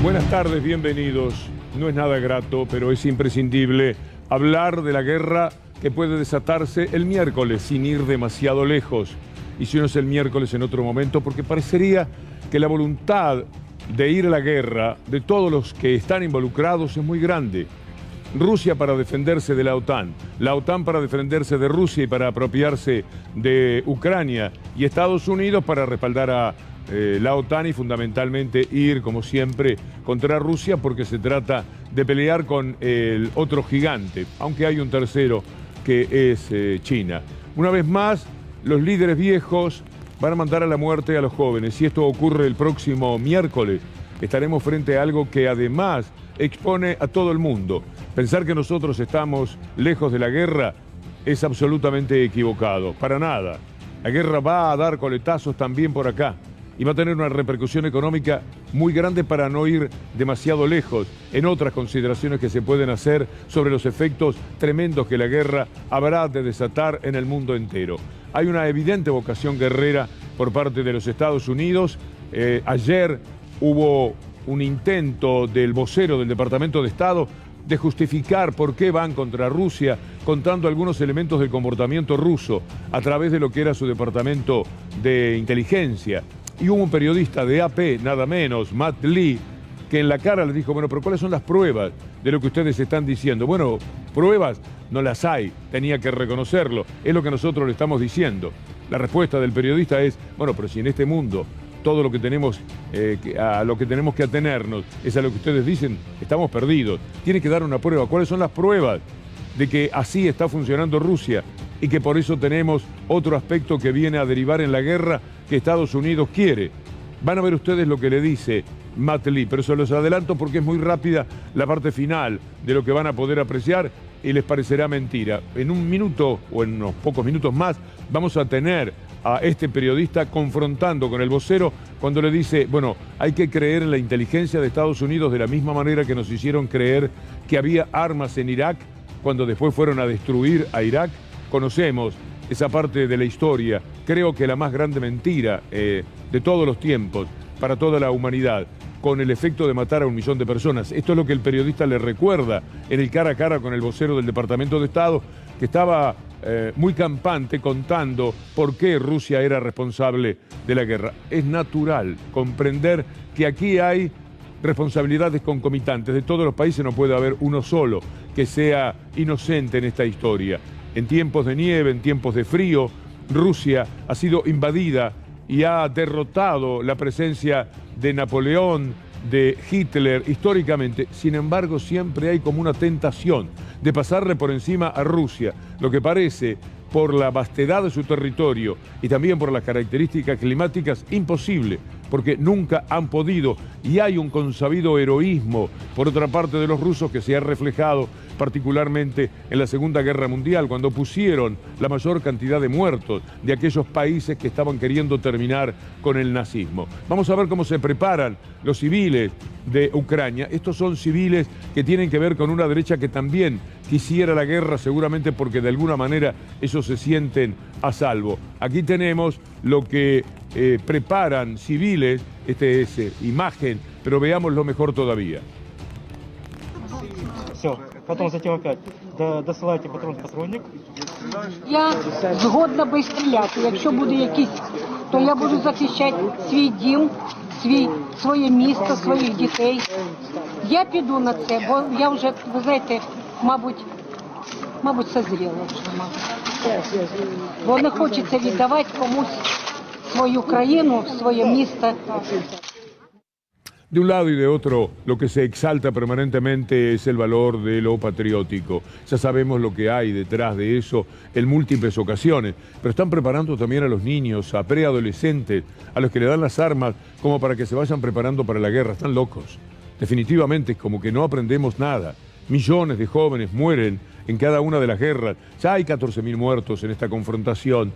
Buenas tardes, bienvenidos. No es nada grato, pero es imprescindible hablar de la guerra que puede desatarse el miércoles sin ir demasiado lejos. Y si no es el miércoles, en otro momento, porque parecería que la voluntad de ir a la guerra de todos los que están involucrados es muy grande. Rusia para defenderse de la OTAN para defenderse de Rusia y para apropiarse de Ucrania, y Estados Unidos para respaldar a la OTAN y fundamentalmente ir, como siempre, contra Rusia, porque se trata de pelear con el otro gigante, aunque hay un tercero que es China. Una vez más, los líderes viejos van a mandar a la muerte a los jóvenes. Si esto ocurre el próximo miércoles, estaremos frente a algo que además expone a todo el mundo. Pensar que nosotros estamos lejos de la guerra es absolutamente equivocado. Para nada. La guerra va a dar coletazos también por acá y va a tener una repercusión económica muy grande, para no ir demasiado lejos en otras consideraciones que se pueden hacer sobre los efectos tremendos que la guerra habrá de desatar en el mundo entero. Hay una evidente vocación guerrera por parte de los Estados Unidos. Ayer hubo un intento del vocero del Departamento de Estado de justificar por qué van contra Rusia, contando algunos elementos del comportamiento ruso a través de lo que era su departamento de inteligencia. Y hubo un periodista de AP, nada menos, Matt Lee, que en la cara le dijo, bueno, pero ¿cuáles son las pruebas de lo que ustedes están diciendo? Bueno, pruebas no las hay, tenía que reconocerlo, es lo que nosotros le estamos diciendo. La respuesta del periodista es, bueno, pero si en este mundo todo lo que tenemos, a lo que tenemos que atenernos es a lo que ustedes dicen, estamos perdidos. Tiene que dar una prueba. ¿Cuáles son las pruebas de que así está funcionando Rusia y que por eso tenemos otro aspecto que viene a derivar en la guerra que Estados Unidos quiere? Van a ver ustedes lo que le dice Matt Lee, pero se los adelanto porque es muy rápida la parte final de lo que van a poder apreciar y les parecerá mentira. En un minuto o en unos pocos minutos más vamos a tener a este periodista confrontando con el vocero cuando le dice, bueno, hay que creer en la inteligencia de Estados Unidos de la misma manera que nos hicieron creer que había armas en Irak cuando después fueron a destruir a Irak. Conocemos esa parte de la historia, creo que la más grande mentira de todos los tiempos para toda la humanidad, con el efecto de matar a 1 millón de personas. Esto es lo que el periodista le recuerda en el cara a cara con el vocero del Departamento de Estado, que estaba muy campante contando por qué Rusia era responsable de la guerra. Es natural comprender que aquí hay responsabilidades concomitantes. De todos los países no puede haber uno solo que sea inocente en esta historia. En tiempos de nieve, en tiempos de frío, Rusia ha sido invadida y ha derrotado la presencia de Napoleón, de Hitler, históricamente. Sin embargo, siempre hay como una tentación de pasarle por encima a Rusia, lo que parece, por la vastedad de su territorio y también por las características climáticas, imposible, porque nunca han podido, y hay un consabido heroísmo, por otra parte, de los rusos que se ha reflejado particularmente en la Segunda Guerra Mundial, cuando pusieron la mayor cantidad de muertos de aquellos países que estaban queriendo terminar con el nazismo. Vamos a ver cómo se preparan los civiles de Ucrania. Estos son civiles que tienen que ver con una derecha que también quisiera la guerra, seguramente porque de alguna manera ellos se sienten a salvo. Aquí tenemos lo que preparan civiles, este es imagen, pero veámoslo mejor todavía. Все, потом затем опять досилайте патронник. Я згодна би стріляти. Якщо буде якийсь, то я буду захищати свій дім, своє місто, своїх дітей. Я піду на це, бо я вже, ви знаєте, мабуть, созріла вже. Бо не хочеться віддавати комусь свою країну, своє місто. De un lado y de otro, lo que se exalta permanentemente es el valor de lo patriótico. Ya sabemos lo que hay detrás de eso en múltiples ocasiones, pero están preparando también a los niños, a preadolescentes, a los que le dan las armas, como para que se vayan preparando para la guerra. Están locos. Definitivamente es como que no aprendemos nada. Millones de jóvenes mueren en cada una de las guerras. Ya hay 14.000 muertos en esta confrontación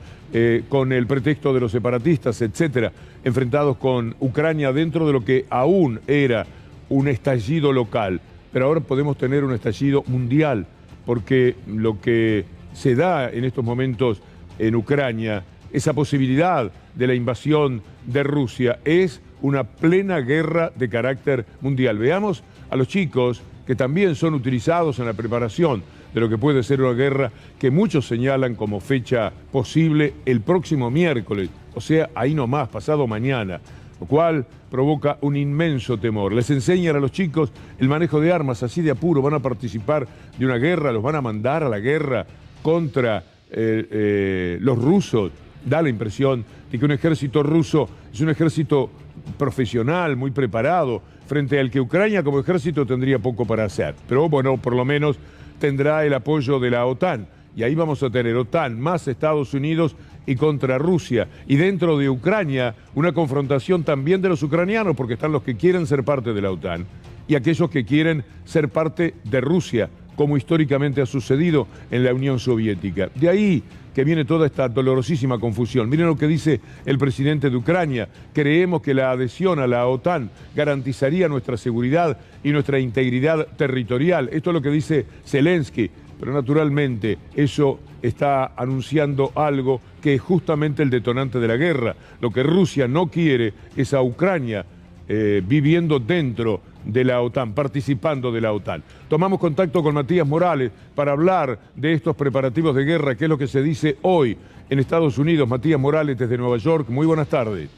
con el pretexto de los separatistas, etcétera, enfrentados con Ucrania dentro de lo que aún era un estallido local. Pero ahora podemos tener un estallido mundial, porque lo que se da en estos momentos en Ucrania esa posibilidad de la invasión de Rusia. Es una plena guerra de carácter mundial. Veamos a los chicos que también son utilizados en la preparación de lo que puede ser una guerra que muchos señalan como fecha posible el próximo miércoles, o sea, ahí nomás, pasado mañana, lo cual provoca un inmenso temor. Les enseñan a los chicos el manejo de armas, así de apuro, van a participar de una guerra, los van a mandar a la guerra contra los rusos. Da la impresión de que un ejército ruso es un ejército profesional, muy preparado, frente al que Ucrania como ejército tendría poco para hacer. Pero bueno, por lo menos tendrá el apoyo de la OTAN. Y ahí vamos a tener OTAN más Estados Unidos y contra Rusia. Y dentro de Ucrania, una confrontación también de los ucranianos, porque están los que quieren ser parte de la OTAN y aquellos que quieren ser parte de Rusia, como históricamente ha sucedido en la Unión Soviética. De ahí que viene toda esta dolorosísima confusión. Miren lo que dice el presidente de Ucrania. Creemos que la adhesión a la OTAN garantizaría nuestra seguridad y nuestra integridad territorial. Esto es lo que dice Zelensky. Pero naturalmente eso está anunciando algo que es justamente el detonante de la guerra. Lo que Rusia no quiere es a Ucrania viviendo dentro de la OTAN, participando de la OTAN. Tomamos contacto con Matías Morales para hablar de estos preparativos de guerra, que es lo que se dice hoy en Estados Unidos. Matías Morales desde Nueva York, muy buenas tardes.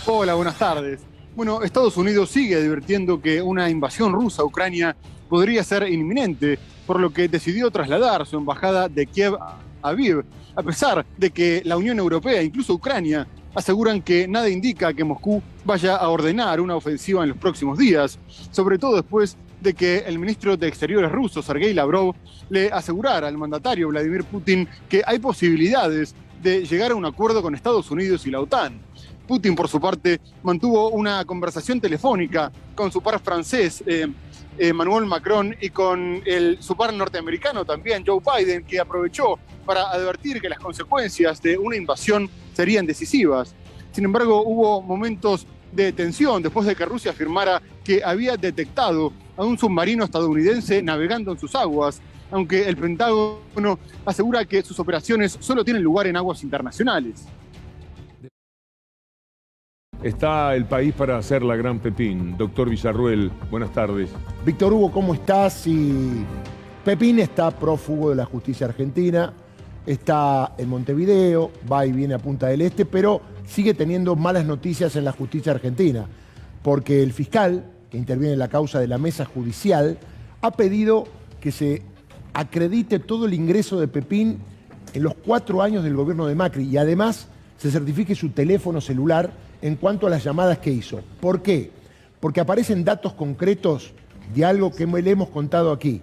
Hola, buenas tardes. Bueno, Estados Unidos sigue advirtiendo que una invasión rusa a Ucrania podría ser inminente, por lo que decidió trasladar su embajada de Kiev a Aviv, a pesar de que la Unión Europea, incluso Ucrania, aseguran que nada indica que Moscú vaya a ordenar una ofensiva en los próximos días, sobre todo después de que el ministro de Exteriores ruso, Sergei Lavrov, le asegurara al mandatario Vladimir Putin que hay posibilidades de llegar a un acuerdo con Estados Unidos y la OTAN. Putin, por su parte, mantuvo una conversación telefónica con su par francés, Emmanuel Macron, y con su par norteamericano también, Joe Biden, que aprovechó para advertir que las consecuencias de una invasión serían decisivas. Sin embargo, hubo momentos de tensión después de que Rusia afirmara que había detectado a un submarino estadounidense navegando en sus aguas, aunque el Pentágono asegura que sus operaciones solo tienen lugar en aguas internacionales. Está el país para hacer la gran Pepín. Doctor Villarruel, buenas tardes. Víctor Hugo, ¿cómo estás? Y Pepín está prófugo de la justicia argentina, está en Montevideo, va y viene a Punta del Este, pero sigue teniendo malas noticias en la justicia argentina, porque el fiscal que interviene en la causa de la mesa judicial ha pedido que se acredite todo el ingreso de Pepín en los 4 años del gobierno de Macri y además se certifique su teléfono celular en cuanto a las llamadas que hizo. ¿Por qué? Porque aparecen datos concretos de algo que le hemos contado aquí.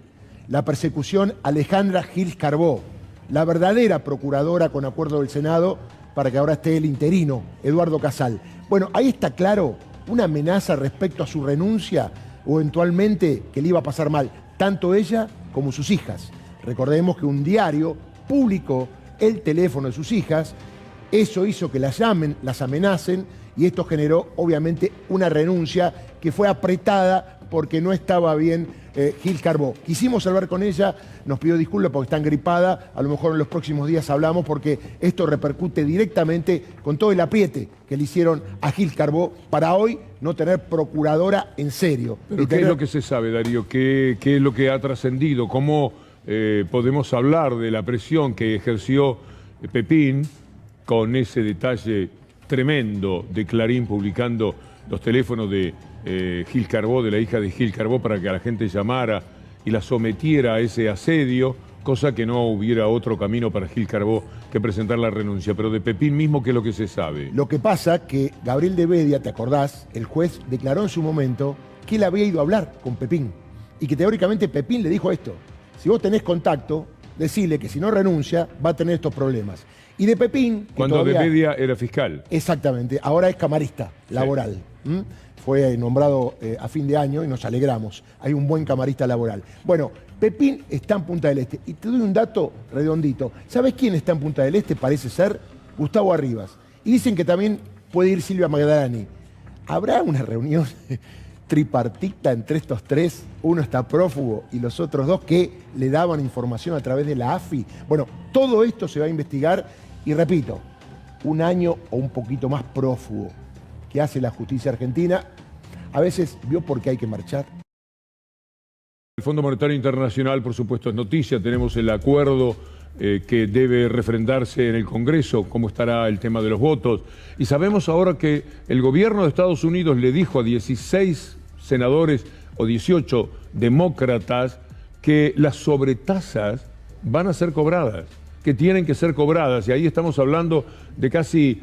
La persecución a Alejandra Gil Carbó, la verdadera procuradora con acuerdo del Senado para que ahora esté el interino, Eduardo Casal. Bueno, ahí está claro una amenaza respecto a su renuncia o eventualmente que le iba a pasar mal, tanto ella como sus hijas. Recordemos que un diario publicó el teléfono de sus hijas, eso hizo que las llamen, las amenacen, y esto generó obviamente una renuncia que fue apretada porque no estaba bien Gil Carbó. Quisimos hablar con ella, nos pidió disculpas porque está engripada, a lo mejor en los próximos días hablamos porque esto repercute directamente con todo el apriete que le hicieron a Gil Carbó para hoy no tener procuradora en serio. ¿Pero qué es lo que se sabe, Darío? ¿Qué es lo que ha trascendido? ¿Cómo podemos hablar de la presión que ejerció Pepín con ese detalle tremendo de Clarín publicando los teléfonos de Gil Carbó, de la hija de Gil Carbó, para que a la gente llamara y la sometiera a ese asedio, cosa que no hubiera otro camino para Gil Carbó que presentar la renuncia? Pero de Pepín mismo, ¿qué es lo que se sabe? Lo que pasa que Gabriel de Bedia, ¿te acordás? El juez declaró en su momento que él había ido a hablar con Pepín y que teóricamente Pepín le dijo esto: si vos tenés contacto, decile que si no renuncia va a tener estos problemas. Y de Pepín... Cuando todavía, de Bedia era fiscal. Exactamente, ahora es camarista laboral. Sí. Fue nombrado a fin de año y nos alegramos. Hay un buen camarista laboral. Bueno, Pepín está en Punta del Este. Y te doy un dato redondito. ¿Sabes quién está en Punta del Este? Parece ser Gustavo Arribas. Y dicen que también puede ir Silvia Magdalani. ¿Habrá una reunión tripartita entre estos tres? Uno está prófugo y los otros dos que le daban información a través de la AFI. Bueno, todo esto se va a investigar Y repito, un año o un poquito más prófugo que hace la justicia argentina, a veces vio por qué hay que marchar. El Fondo Monetario Internacional, por supuesto, es noticia. Tenemos el acuerdo que debe refrendarse en el Congreso, cómo estará el tema de los votos. Y sabemos ahora que el gobierno de Estados Unidos le dijo a 16 senadores o 18 demócratas que las sobretasas van a ser cobradas, que tienen que ser cobradas. Y ahí estamos hablando de casi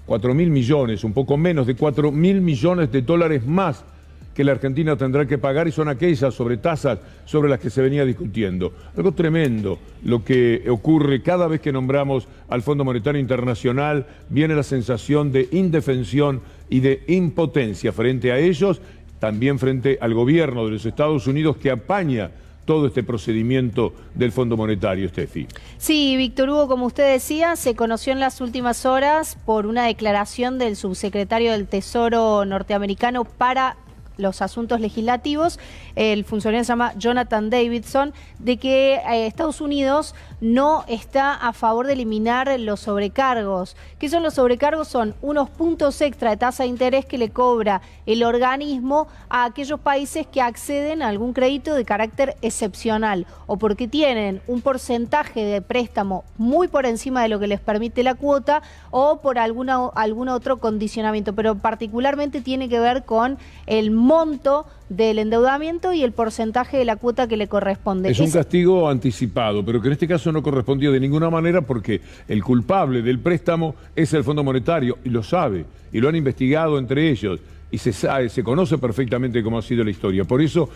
4.000 millones, un poco menos de 4.000 millones de dólares más que la Argentina tendrá que pagar, y son aquellas sobretasas sobre las que se venía discutiendo. Algo tremendo lo que ocurre cada vez que nombramos al Fondo Monetario Internacional. Viene la sensación de indefensión y de impotencia frente a ellos, también frente al gobierno de los Estados Unidos, que apaña todo este procedimiento del Fondo Monetario, Steffi. Sí, Víctor Hugo, como usted decía, se conoció en las últimas horas por una declaración del subsecretario del Tesoro norteamericano para los asuntos legislativos, el funcionario se llama Jonathan Davidson, de que Estados Unidos no está a favor de eliminar los sobrecargos. ¿Qué son los sobrecargos? Son unos puntos extra de tasa de interés que le cobra el organismo a aquellos países que acceden a algún crédito de carácter excepcional o porque tienen un porcentaje de préstamo muy por encima de lo que les permite la cuota o por algún otro condicionamiento, pero particularmente tiene que ver con el monto del endeudamiento y el porcentaje de la cuota que le corresponde. Es un castigo anticipado, pero que en este caso no correspondió de ninguna manera, porque el culpable del préstamo es el Fondo Monetario, y lo sabe, y lo han investigado entre ellos, y se conoce perfectamente cómo ha sido la historia. Por eso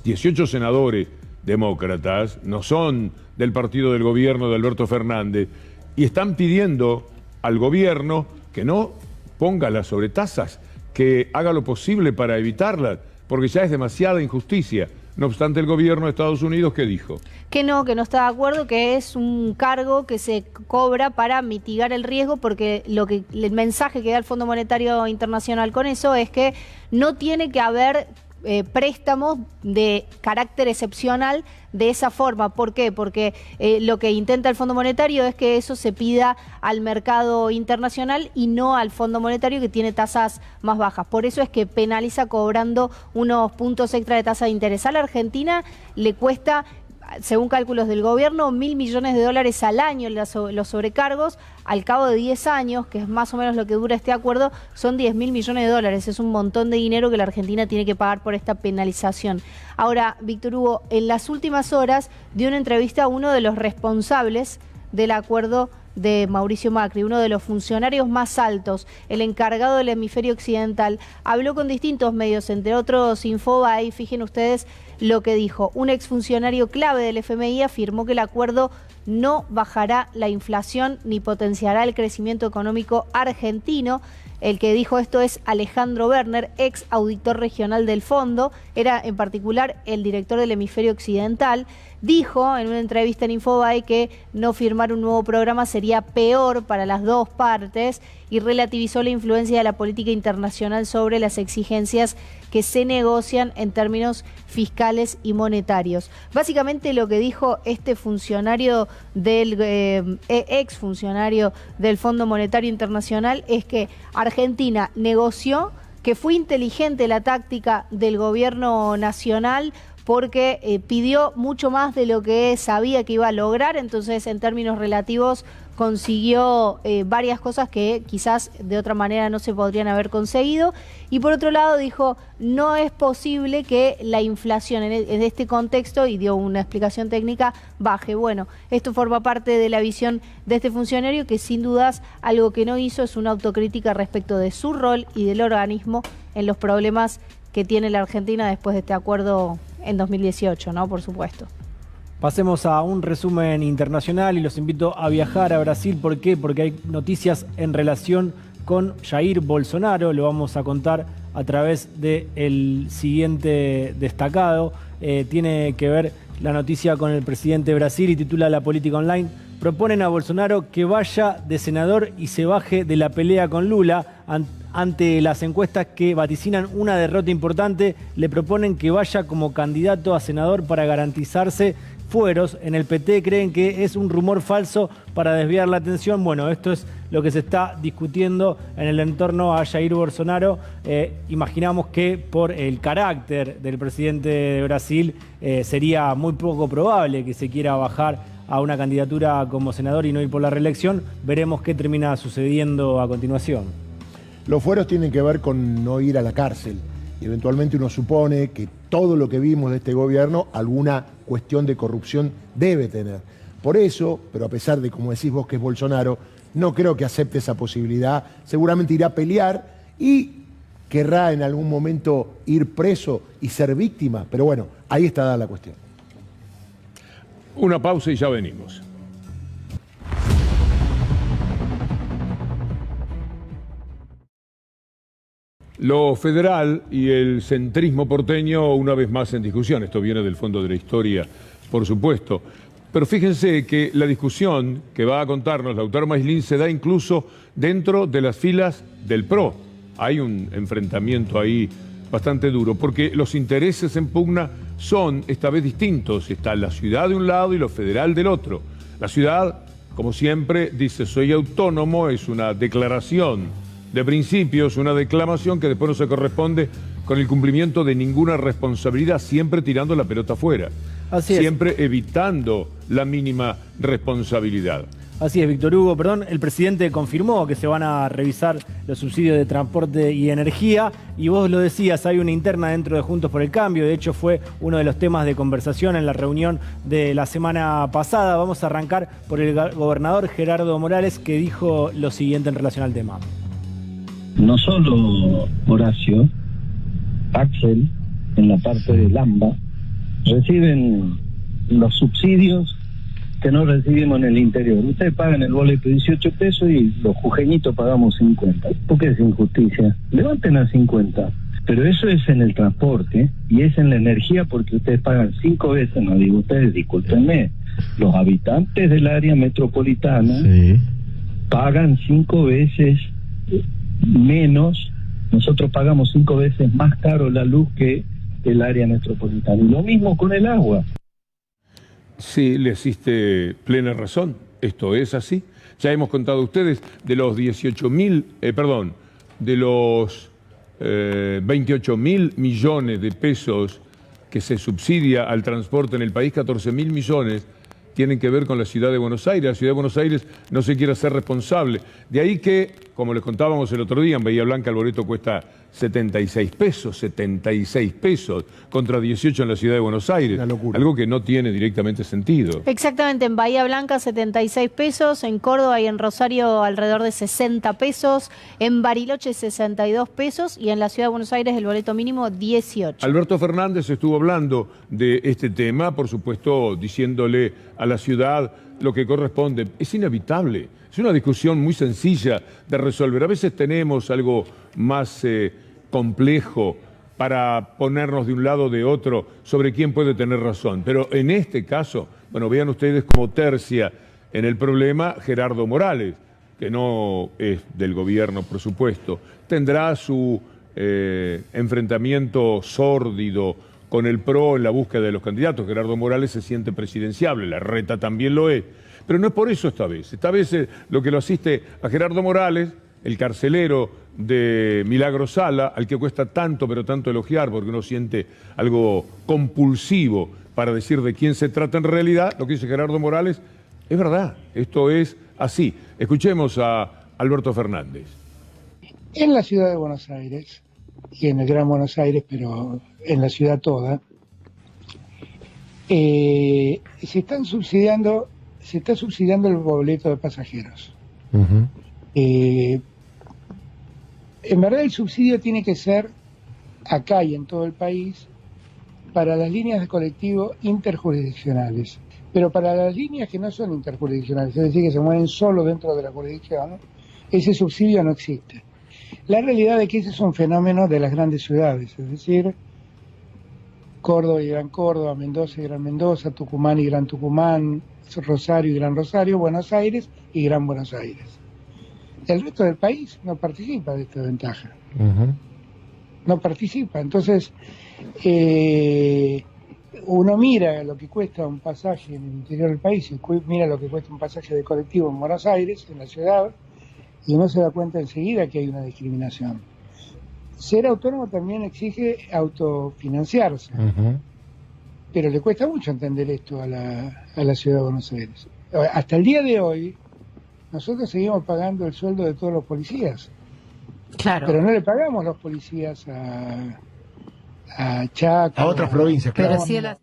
18 senadores demócratas no son del partido del gobierno de Alberto Fernández, y están pidiendo al gobierno que no ponga las sobretasas, que haga lo posible para evitarlas, porque ya es demasiada injusticia. No obstante, el gobierno de Estados Unidos, ¿qué dijo? Que no está de acuerdo, que es un cargo que se cobra para mitigar el riesgo, porque el mensaje que da el Fondo Monetario Internacional con eso es que no tiene que haber préstamos de carácter excepcional de esa forma. ¿Por qué? Porque lo que intenta el Fondo Monetario es que eso se pida al mercado internacional y no al Fondo Monetario, que tiene tasas más bajas. Por eso es que penaliza cobrando unos puntos extra de tasa de interés. A la Argentina le cuesta, según cálculos del gobierno, 1.000 millones de dólares al año los sobrecargos. Al cabo de 10 años, que es más o menos lo que dura este acuerdo, son 10.000 millones de dólares. Es un montón de dinero que la Argentina tiene que pagar por esta penalización. Ahora, Víctor Hugo, en las últimas horas dio una entrevista a uno de los responsables del acuerdo de Mauricio Macri, uno de los funcionarios más altos, el encargado del hemisferio occidental. Habló con distintos medios, entre otros Infobae. Fíjense ustedes lo que dijo. Un exfuncionario clave del FMI afirmó que el acuerdo no bajará la inflación ni potenciará el crecimiento económico argentino. El que dijo esto es Alejandro Werner, ex auditor regional del fondo, era en particular el director del hemisferio occidental. Dijo en una entrevista en Infobae que no firmar un nuevo programa sería peor para las dos partes y relativizó la influencia de la política internacional sobre las exigencias que se negocian en términos fiscales y monetarios. Básicamente lo que dijo este funcionario ex funcionario del Fondo Monetario Internacional es que Argentina negoció, que fue inteligente la táctica del gobierno nacional, porque pidió mucho más de lo que sabía que iba a lograr. Entonces, en términos relativos, consiguió varias cosas que quizás de otra manera no se podrían haber conseguido. Y por otro lado dijo, no es posible que la inflación en este contexto, y dio una explicación técnica, baje. Bueno, esto forma parte de la visión de este funcionario, que sin dudas algo que no hizo es una autocrítica respecto de su rol y del organismo en los problemas que tiene la Argentina después de este acuerdo en 2018, ¿no? Por supuesto. Pasemos a un resumen internacional y los invito a viajar a Brasil. ¿Por qué? Porque hay noticias en relación con Jair Bolsonaro. Lo vamos a contar a través del siguiente destacado. Tiene que ver la noticia con el presidente de Brasil y titula La Política Online. Proponen a Bolsonaro que vaya de senador y se baje de la pelea con Lula. Ante las encuestas que vaticinan una derrota importante, le proponen que vaya como candidato a senador para garantizarse fueros. En el PT creen que es un rumor falso para desviar la atención. Bueno, esto es lo que se está discutiendo en el entorno a Jair Bolsonaro. Imaginamos que por el carácter del presidente de Brasil sería muy poco probable que se quiera bajar a una candidatura como senador y no ir por la reelección. Veremos qué termina sucediendo a continuación. Los fueros tienen que ver con no ir a la cárcel. Y eventualmente uno supone que todo lo que vimos de este gobierno, alguna cuestión de corrupción debe tener. Por eso, pero a pesar de, como decís vos, que es Bolsonaro, no creo que acepte esa posibilidad. Seguramente irá a pelear y querrá en algún momento ir preso y ser víctima. Pero bueno, ahí está dada la cuestión. Una pausa y ya venimos. Lo federal y el centrismo porteño una vez más en discusión. Esto viene del fondo de la historia, por supuesto. Pero fíjense que la discusión que va a contarnos Lautaro Maislin se da incluso dentro de las filas del PRO. Hay un enfrentamiento ahí bastante duro, porque los intereses en pugna son esta vez distintos. Está la ciudad de un lado y lo federal del otro. La ciudad, como siempre, dice soy autónomo, es una declaración de principios, una declamación que después no se corresponde con el cumplimiento de ninguna responsabilidad, siempre tirando la pelota afuera, siempre evitando la mínima responsabilidad. Así es, Víctor Hugo, perdón, el presidente confirmó que se van a revisar los subsidios de transporte y energía, y vos lo decías, hay una interna dentro de Juntos por el Cambio, de hecho fue uno de los temas de conversación en la reunión de la semana pasada. Vamos a arrancar por el gobernador Gerardo Morales, que dijo lo siguiente en relación al tema. No solo Horacio, Axel, en la parte del AMBA, reciben los subsidios que no recibimos en el interior. Ustedes pagan el boleto 18 pesos y los jujeñitos pagamos 50. ¿Por qué es injusticia? Levanten a 50. Pero eso es en el transporte y es en la energía, porque ustedes pagan 5 veces, no digo ustedes, discúlpenme, los habitantes del área metropolitana pagan 5 veces menos. Nosotros pagamos 5 veces más caro la luz que el área metropolitana. Y lo mismo con el agua. Sí, le asiste plena razón. Esto es así. Ya hemos contado a ustedes de los 28.000 millones de pesos que se subsidia al transporte en el país, 14.000 millones tienen que ver con la ciudad de Buenos Aires. La ciudad de Buenos Aires no se quiere hacer responsable. De ahí que, como les contábamos el otro día, en Bahía Blanca el boleto cuesta 76 pesos, contra 18 en la ciudad de Buenos Aires. Una locura. Algo que no tiene directamente sentido. Exactamente, en Bahía Blanca 76 pesos, en Córdoba y en Rosario alrededor de 60 pesos, en Bariloche 62 pesos y en la ciudad de Buenos Aires el boleto mínimo 18. Alberto Fernández estuvo hablando de este tema, por supuesto diciéndole a la ciudad lo que corresponde. Es inevitable, es una discusión muy sencilla de resolver. A veces tenemos algo más complejo para ponernos de un lado o de otro sobre quién puede tener razón. Pero en este caso, bueno, vean ustedes como tercia en el problema Gerardo Morales, que no es del gobierno, por supuesto, tendrá su enfrentamiento sórdido con el PRO en la búsqueda de los candidatos. Gerardo Morales se siente presidenciable, Larreta también lo es. Pero no es por eso esta vez. Esta vez lo que lo asiste a Gerardo Morales, el carcelero de Milagro Sala, al que cuesta tanto, pero tanto elogiar, porque uno siente algo compulsivo para decir de quién se trata en realidad. Lo que dice Gerardo Morales es verdad, esto es así. Escuchemos a Alberto Fernández. En la ciudad de Buenos Aires, y en el Gran Buenos Aires, pero en la ciudad toda, se está subsidiando el boleto de pasajeros. En verdad el subsidio tiene que ser acá y en todo el país para las líneas de colectivo interjurisdiccionales, pero para las líneas que no son interjurisdiccionales, es decir, que se mueven solo dentro de la jurisdicción, ese subsidio no existe. La realidad es que ese es un fenómeno de las grandes ciudades, es decir, Córdoba y Gran Córdoba, Mendoza y Gran Mendoza, Tucumán y Gran Tucumán, Rosario y Gran Rosario, Buenos Aires y Gran Buenos Aires. El resto del país no participa de esta ventaja. No participa. Entonces, uno mira lo que cuesta un pasaje en el interior del país y mira lo que cuesta un pasaje de colectivo en Buenos Aires, en la ciudad, y uno se da cuenta enseguida que hay una discriminación. Ser autónomo también exige autofinanciarse, pero le cuesta mucho entender esto a la ciudad de Buenos Aires. Hasta el día de hoy, nosotros seguimos pagando el sueldo de todos los policías. Claro. Pero no le pagamos los policías a Chaco. A otras provincias, claro. Pero sí a la...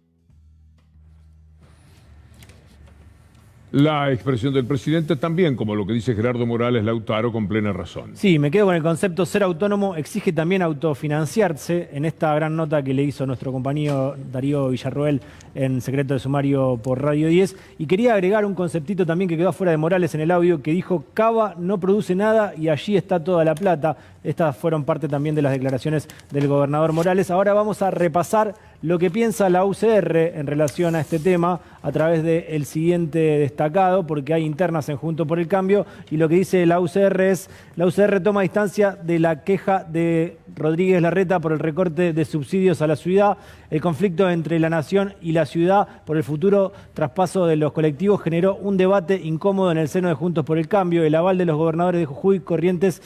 La expresión del presidente también, como lo que dice Gerardo Morales Lautaro, con plena razón. Sí, me quedo con el concepto ser autónomo exige también autofinanciarse. En esta gran nota que le hizo nuestro compañero Darío Villarroel en Secreto de Sumario por Radio 10. Y quería agregar un conceptito también que quedó afuera de Morales en el audio, que dijo: Cava no produce nada y allí está toda la plata. Estas fueron parte también de las declaraciones del gobernador Morales. Ahora vamos a repasar lo que piensa la UCR en relación a este tema a través del siguiente destacado, porque hay internas en Juntos por el Cambio, y lo que dice la UCR es: la UCR toma distancia de la queja de Rodríguez Larreta por el recorte de subsidios a la ciudad. El conflicto entre la nación y la ciudad por el futuro traspaso de los colectivos generó un debate incómodo en el seno de Juntos por el Cambio. El aval de los gobernadores de Jujuy, Corrientes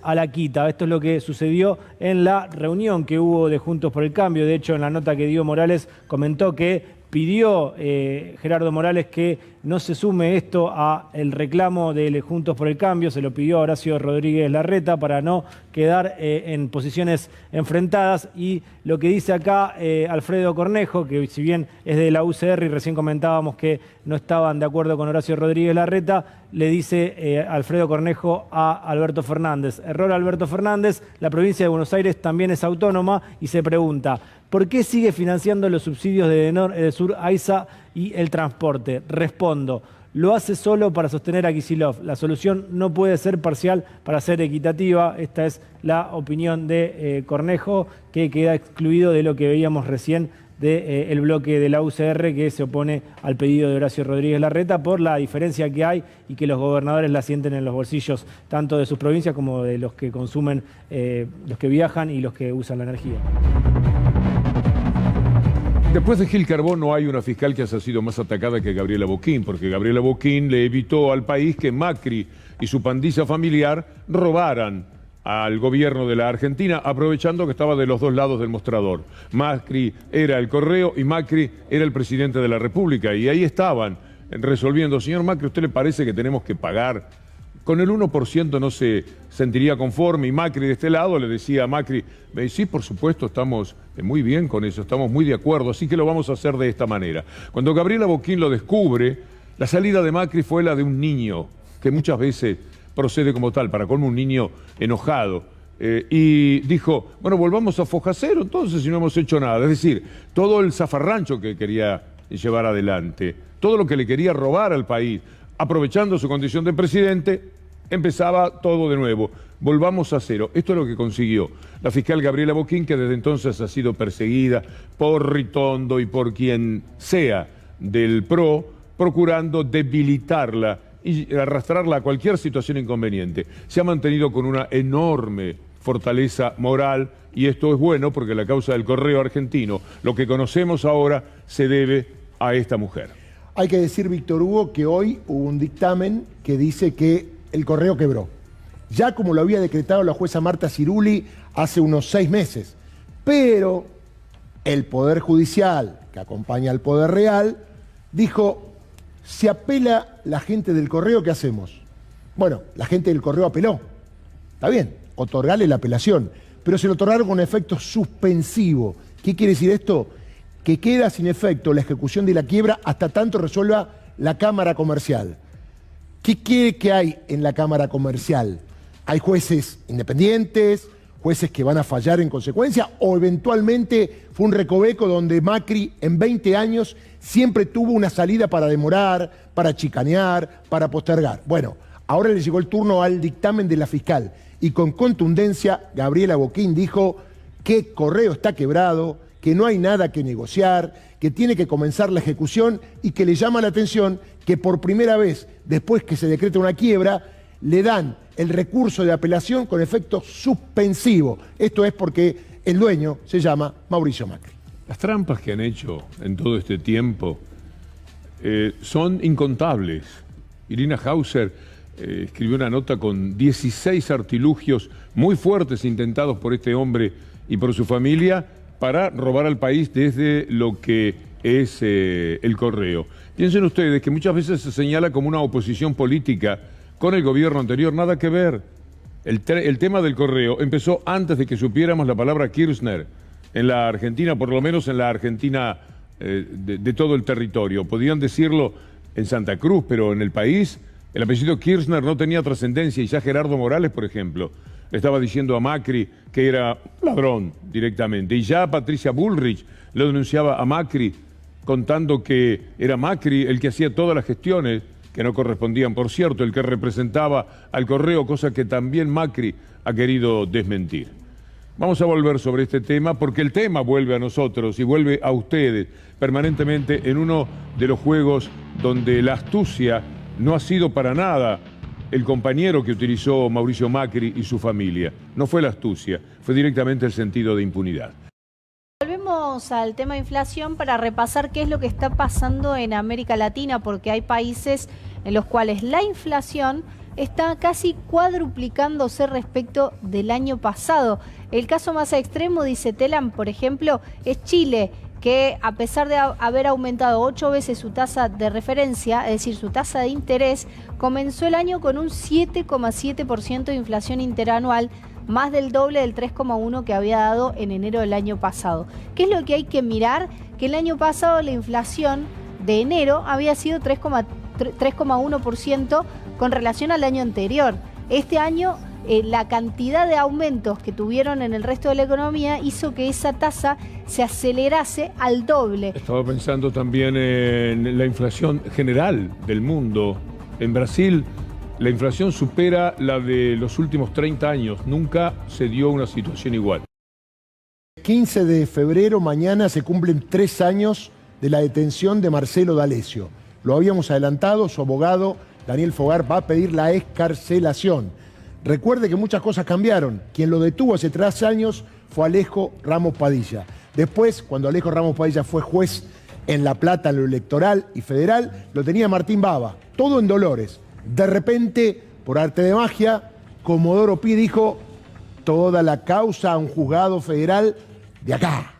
a la quita. Esto es lo que sucedió en la reunión que hubo de Juntos por el Cambio. De hecho, en la nota que dio Morales comentó que pidió Gerardo Morales que no se sume esto a el reclamo de Juntos por el Cambio, se lo pidió a Horacio Rodríguez Larreta para no quedar en posiciones enfrentadas. Y lo que dice acá Alfredo Cornejo, que si bien es de la UCR y recién comentábamos que no estaban de acuerdo con Horacio Rodríguez Larreta, le dice Alfredo Cornejo a Alberto Fernández: error Alberto Fernández, la provincia de Buenos Aires también es autónoma, y se pregunta: ¿por qué sigue financiando los subsidios de Edesur, AISA y el transporte? Respondo: lo hace solo para sostener a Kicillof. La solución no puede ser parcial para ser equitativa. Esta es la opinión de Cornejo, que queda excluido de lo que veíamos recién del bloque de la UCR, que se opone al pedido de Horacio Rodríguez Larreta por la diferencia que hay y que los gobernadores la sienten en los bolsillos, tanto de sus provincias como de los que consumen, los que viajan y los que usan la energía. Después de Gil Carbó no hay una fiscal que haya sido más atacada que Gabriela Boquín, porque Gabriela Boquín le evitó al país que Macri y su pandilla familiar robaran al gobierno de la Argentina, aprovechando que estaba de los dos lados del mostrador. Macri era el Correo y Macri era el presidente de la República, y ahí estaban resolviendo: señor Macri, ¿a usted le parece que tenemos que pagar? Con el 1% no se sentiría conforme, y Macri de este lado le decía a Macri: sí, por supuesto, estamos muy bien con eso, estamos muy de acuerdo, así que lo vamos a hacer de esta manera. Cuando Gabriela Boquín lo descubre, la salida de Macri fue la de un niño, que muchas veces procede como tal, para colmo un niño enojado, y dijo: bueno, volvamos a foja cero entonces, si no hemos hecho nada. Es decir, todo el zafarrancho que quería llevar adelante, todo lo que le quería robar al país, aprovechando su condición de presidente, empezaba todo de nuevo. Volvamos a cero. Esto es lo que consiguió la fiscal Gabriela Boquín, que desde entonces ha sido perseguida por Ritondo y por quien sea del PRO, procurando debilitarla y arrastrarla a cualquier situación inconveniente. Se ha mantenido con una enorme fortaleza moral, y esto es bueno porque la causa del Correo argentino, lo que conocemos ahora, se debe a esta mujer. Hay que decir, Víctor Hugo, que hoy hubo un dictamen que dice que el Correo quebró. Ya como lo había decretado la jueza Marta Ciruli hace unos 6 meses. Pero el Poder Judicial, que acompaña al Poder Real, dijo: si apela la gente del Correo, ¿qué hacemos? Bueno, la gente del Correo apeló. Está bien, otorgarle la apelación, pero se lo otorgaron con efecto suspensivo. ¿Qué quiere decir esto? Que queda sin efecto la ejecución de la quiebra hasta tanto resuelva la Cámara Comercial. ¿Qué quiere que hay en la Cámara Comercial? ¿Hay jueces independientes, jueces que van a fallar en consecuencia, o eventualmente fue un recoveco donde Macri en 20 años siempre tuvo una salida para demorar, para chicanear, para postergar? Bueno, ahora le llegó el turno al dictamen de la fiscal, y con contundencia Gabriela Boquín dijo que Correo está quebrado, que no hay nada que negociar, que tiene que comenzar la ejecución, y que le llama la atención que por primera vez, después que se decreta una quiebra, le dan el recurso de apelación con efecto suspensivo. Esto es porque el dueño se llama Mauricio Macri. Las trampas que han hecho en todo este tiempo son incontables. Irina Hauser escribió una nota con 16 artilugios muy fuertes intentados por este hombre y por su familia para robar al país desde lo que es el correo. Piensen ustedes que muchas veces se señala como una oposición política con el gobierno anterior, nada que ver. El tema del correo empezó antes de que supiéramos la palabra Kirchner en la Argentina, por lo menos en la Argentina de todo el territorio. Podían decirlo en Santa Cruz, pero en el país el apellido Kirchner no tenía trascendencia y ya Gerardo Morales, por ejemplo, le estaba diciendo a Macri que era ladrón directamente. Y ya Patricia Bullrich lo denunciaba a Macri contando que era Macri el que hacía todas las gestiones que no correspondían, por cierto, el que representaba al correo, cosa que también Macri ha querido desmentir. Vamos a volver sobre este tema porque el tema vuelve a nosotros y vuelve a ustedes permanentemente en uno de los juegos donde la astucia no ha sido para nada el compañero que utilizó Mauricio Macri y su familia. No fue la astucia, fue directamente el sentido de impunidad. Volvemos al tema de inflación para repasar qué es lo que está pasando en América Latina, porque hay países en los cuales la inflación está casi cuadruplicándose respecto del año pasado. El caso más extremo, dice Telam, por ejemplo, es Chile, que a pesar de haber aumentado 8 veces su tasa de referencia, es decir, su tasa de interés, comenzó el año con un 7,7% de inflación interanual, más del doble del 3,1% que había dado en enero del año pasado. ¿Qué es lo que hay que mirar? Que el año pasado la inflación de enero había sido 3,1% con relación al año anterior. Este año la cantidad de aumentos que tuvieron en el resto de la economía hizo que esa tasa se acelerase al doble. Estaba pensando también en la inflación general del mundo. En Brasil la inflación supera la de los últimos 30 años. Nunca se dio una situación igual. 15 de febrero, mañana, se cumplen 3 años de la detención de Marcelo D'Alessio. Lo habíamos adelantado, su abogado, Daniel Fogar, va a pedir la excarcelación. Recuerde que muchas cosas cambiaron. Quien lo detuvo hace 3 años fue Alejo Ramos Padilla. Después, cuando Alejo Ramos Padilla fue juez en La Plata, en lo electoral y federal, lo tenía Martín Baba, todo en Dolores. De repente, por arte de magia, Comodoro Pi dijo toda la causa a un juzgado federal de acá.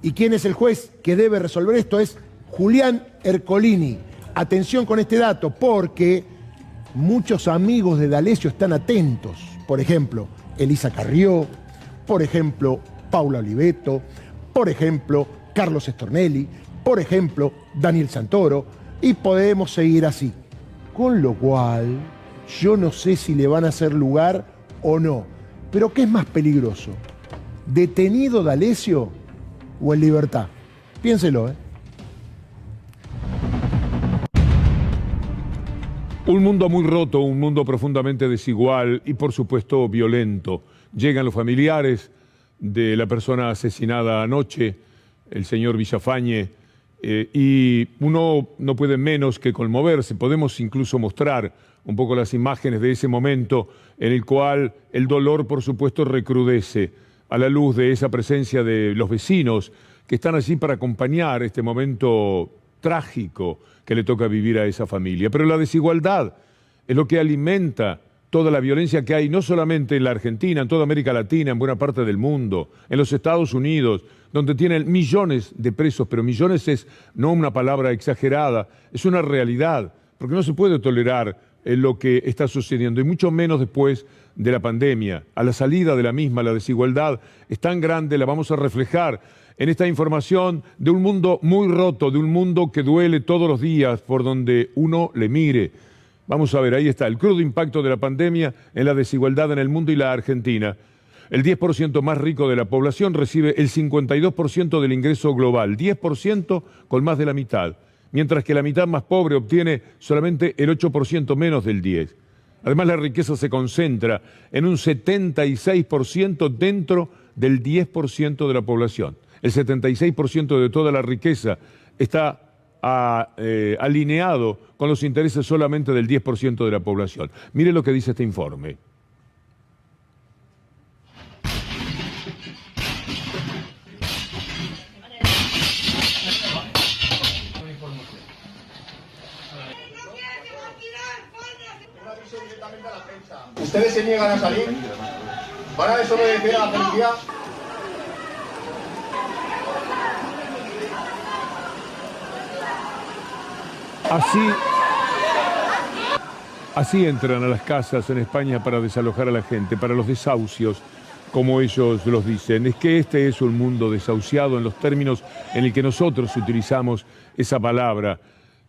¿Y quién es el juez que debe resolver esto? Es Julián Ercolini. Atención con este dato, porque muchos amigos de D'Alessio están atentos. Por ejemplo, Elisa Carrió, por ejemplo, Paula Oliveto, por ejemplo, Carlos Stornelli, por ejemplo, Daniel Santoro, y podemos seguir así. Con lo cual, yo no sé si le van a hacer lugar o no. Pero ¿qué es más peligroso? ¿Detenido D'Alessio o en libertad? Piénselo, ¿eh? Un mundo muy roto, un mundo profundamente desigual y por supuesto violento. Llegan los familiares de la persona asesinada anoche, el señor Villafañe, y uno no puede menos que conmoverse. Podemos incluso mostrar un poco las imágenes de ese momento en el cual el dolor, por supuesto, recrudece a la luz de esa presencia de los vecinos que están allí para acompañar este momento trágico que le toca vivir a esa familia. Pero la desigualdad es lo que alimenta toda la violencia que hay, no solamente en la Argentina, en toda América Latina, en buena parte del mundo, en los Estados Unidos, donde tienen millones de presos, pero millones es no una palabra exagerada, es una realidad, porque no se puede tolerar lo que está sucediendo, y mucho menos después de la pandemia. A la salida de la misma, la desigualdad es tan grande, la vamos a reflejar en esta información de un mundo muy roto, de un mundo que duele todos los días por donde uno le mire. Vamos a ver, ahí está, el crudo impacto de la pandemia en la desigualdad en el mundo y la Argentina. El 10% más rico de la población recibe el 52% del ingreso global, 10% con más de la mitad, mientras que la mitad más pobre obtiene solamente el 8% menos del 10%. Además, la riqueza se concentra en un 76% dentro del 10% de la población. El 76% de toda la riqueza está alineado con los intereses solamente del 10% de la población. Mire lo que dice este informe. ¿Ustedes se niegan a salir? ¿Van a desobedecer a la policía? Así entran a las casas en España para desalojar a la gente, para los desahucios, como ellos los dicen. Es que este es un mundo desahuciado en los términos en el que nosotros utilizamos esa palabra,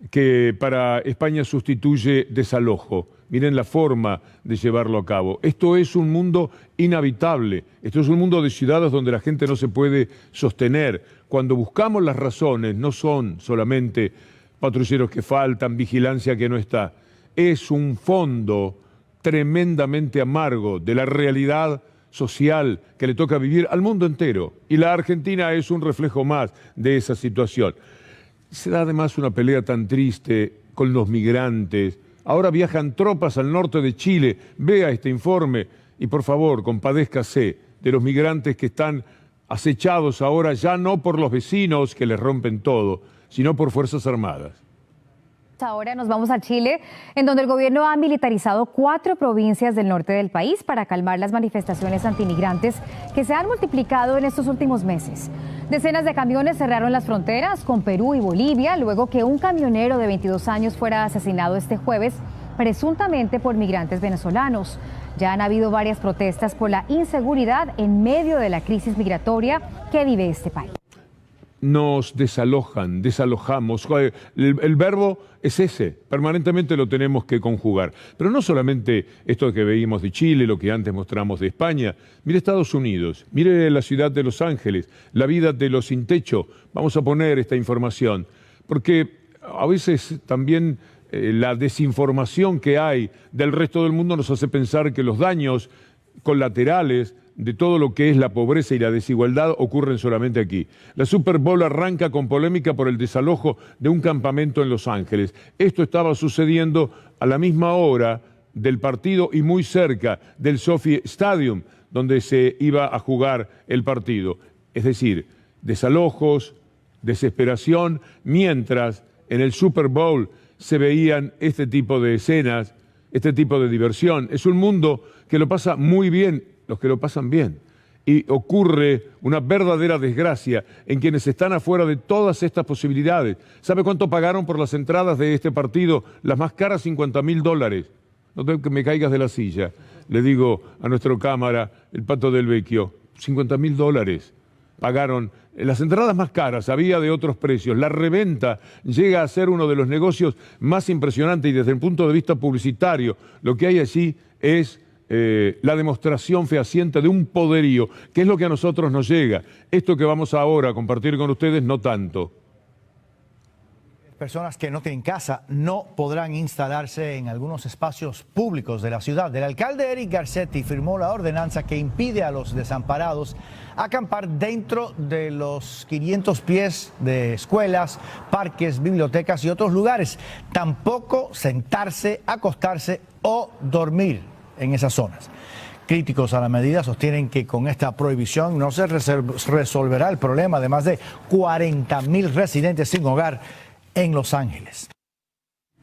que para España sustituye desalojo. Miren la forma de llevarlo a cabo. Esto es un mundo inhabitable. Esto es un mundo de ciudades donde la gente no se puede sostener. Cuando buscamos las razones, no son solamente patrulleros que faltan, vigilancia que no está. Es un fondo tremendamente amargo de la realidad social que le toca vivir al mundo entero. Y la Argentina es un reflejo más de esa situación. Se da además una pelea tan triste con los migrantes. Ahora viajan tropas al norte de Chile. Vea este informe y por favor compadézcase de los migrantes que están acechados ahora ya no por los vecinos que les rompen todo, sino por Fuerzas Armadas. Ahora nos vamos a Chile, en donde el gobierno ha militarizado 4 provincias del norte del país para calmar las manifestaciones antimigrantes que se han multiplicado en estos últimos meses. Decenas de camiones cerraron las fronteras con Perú y Bolivia luego que un camionero de 22 años fuera asesinado este jueves, presuntamente por migrantes venezolanos. Ya han habido varias protestas por la inseguridad en medio de la crisis migratoria que vive este país. Nos desalojan, desalojamos. El verbo es ese, permanentemente lo tenemos que conjugar. Pero no solamente esto que veíamos de Chile, lo que antes mostramos de España. Mire Estados Unidos, mire la ciudad de Los Ángeles, la vida de los sin techo. Vamos a poner esta información, porque a veces también la desinformación que hay del resto del mundo nos hace pensar que los daños colaterales de todo lo que es la pobreza y la desigualdad ocurren solamente aquí. La Super Bowl arranca con polémica por el desalojo de un campamento en Los Ángeles. Esto estaba sucediendo a la misma hora del partido y muy cerca del SoFi Stadium, donde se iba a jugar el partido. Es decir, desalojos, desesperación, mientras en el Super Bowl se veían este tipo de escenas, este tipo de diversión. Es un mundo que lo pasa muy bien los que lo pasan bien. Y ocurre una verdadera desgracia en quienes están afuera de todas estas posibilidades. ¿Sabe cuánto pagaron por las entradas de este partido? Las más caras, $50.000. No tengo que me caigas de la silla. Le digo a nuestro cámara, el Pato del Vecchio, $50.000 pagaron. Las entradas más caras, había de otros precios. La reventa llega a ser uno de los negocios más impresionantes y desde el punto de vista publicitario, lo que hay allí es la demostración fehaciente de un poderío, que es lo que a nosotros nos llega. Esto que vamos ahora a compartir con ustedes, no tanto. Personas que no tienen casa no podrán instalarse en algunos espacios públicos de la ciudad. El alcalde Eric Garcetti firmó la ordenanza que impide a los desamparados acampar dentro de los 500 pies de escuelas, parques, bibliotecas y otros lugares. Tampoco sentarse, acostarse o dormir en esas zonas. Críticos a la medida sostienen que con esta prohibición no se resolverá el problema de más de 40.000 residentes sin hogar en Los Ángeles.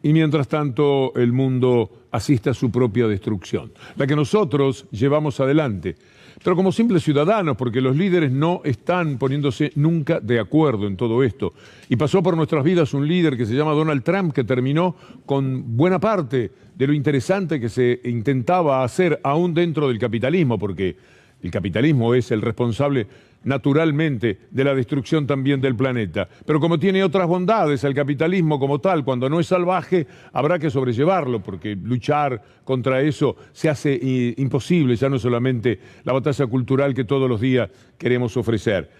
Y mientras tanto, el mundo asiste a su propia destrucción, la que nosotros llevamos adelante. Pero como simples ciudadanos, porque los líderes no están poniéndose nunca de acuerdo en todo esto. Y pasó por nuestras vidas un líder que se llama Donald Trump, que terminó con buena parte de lo interesante que se intentaba hacer aún dentro del capitalismo, porque el capitalismo es el responsable naturalmente de la destrucción también del planeta. Pero como tiene otras bondades el capitalismo como tal, cuando no es salvaje, habrá que sobrellevarlo, porque luchar contra eso se hace imposible, ya no solamente la batalla cultural que todos los días queremos ofrecer.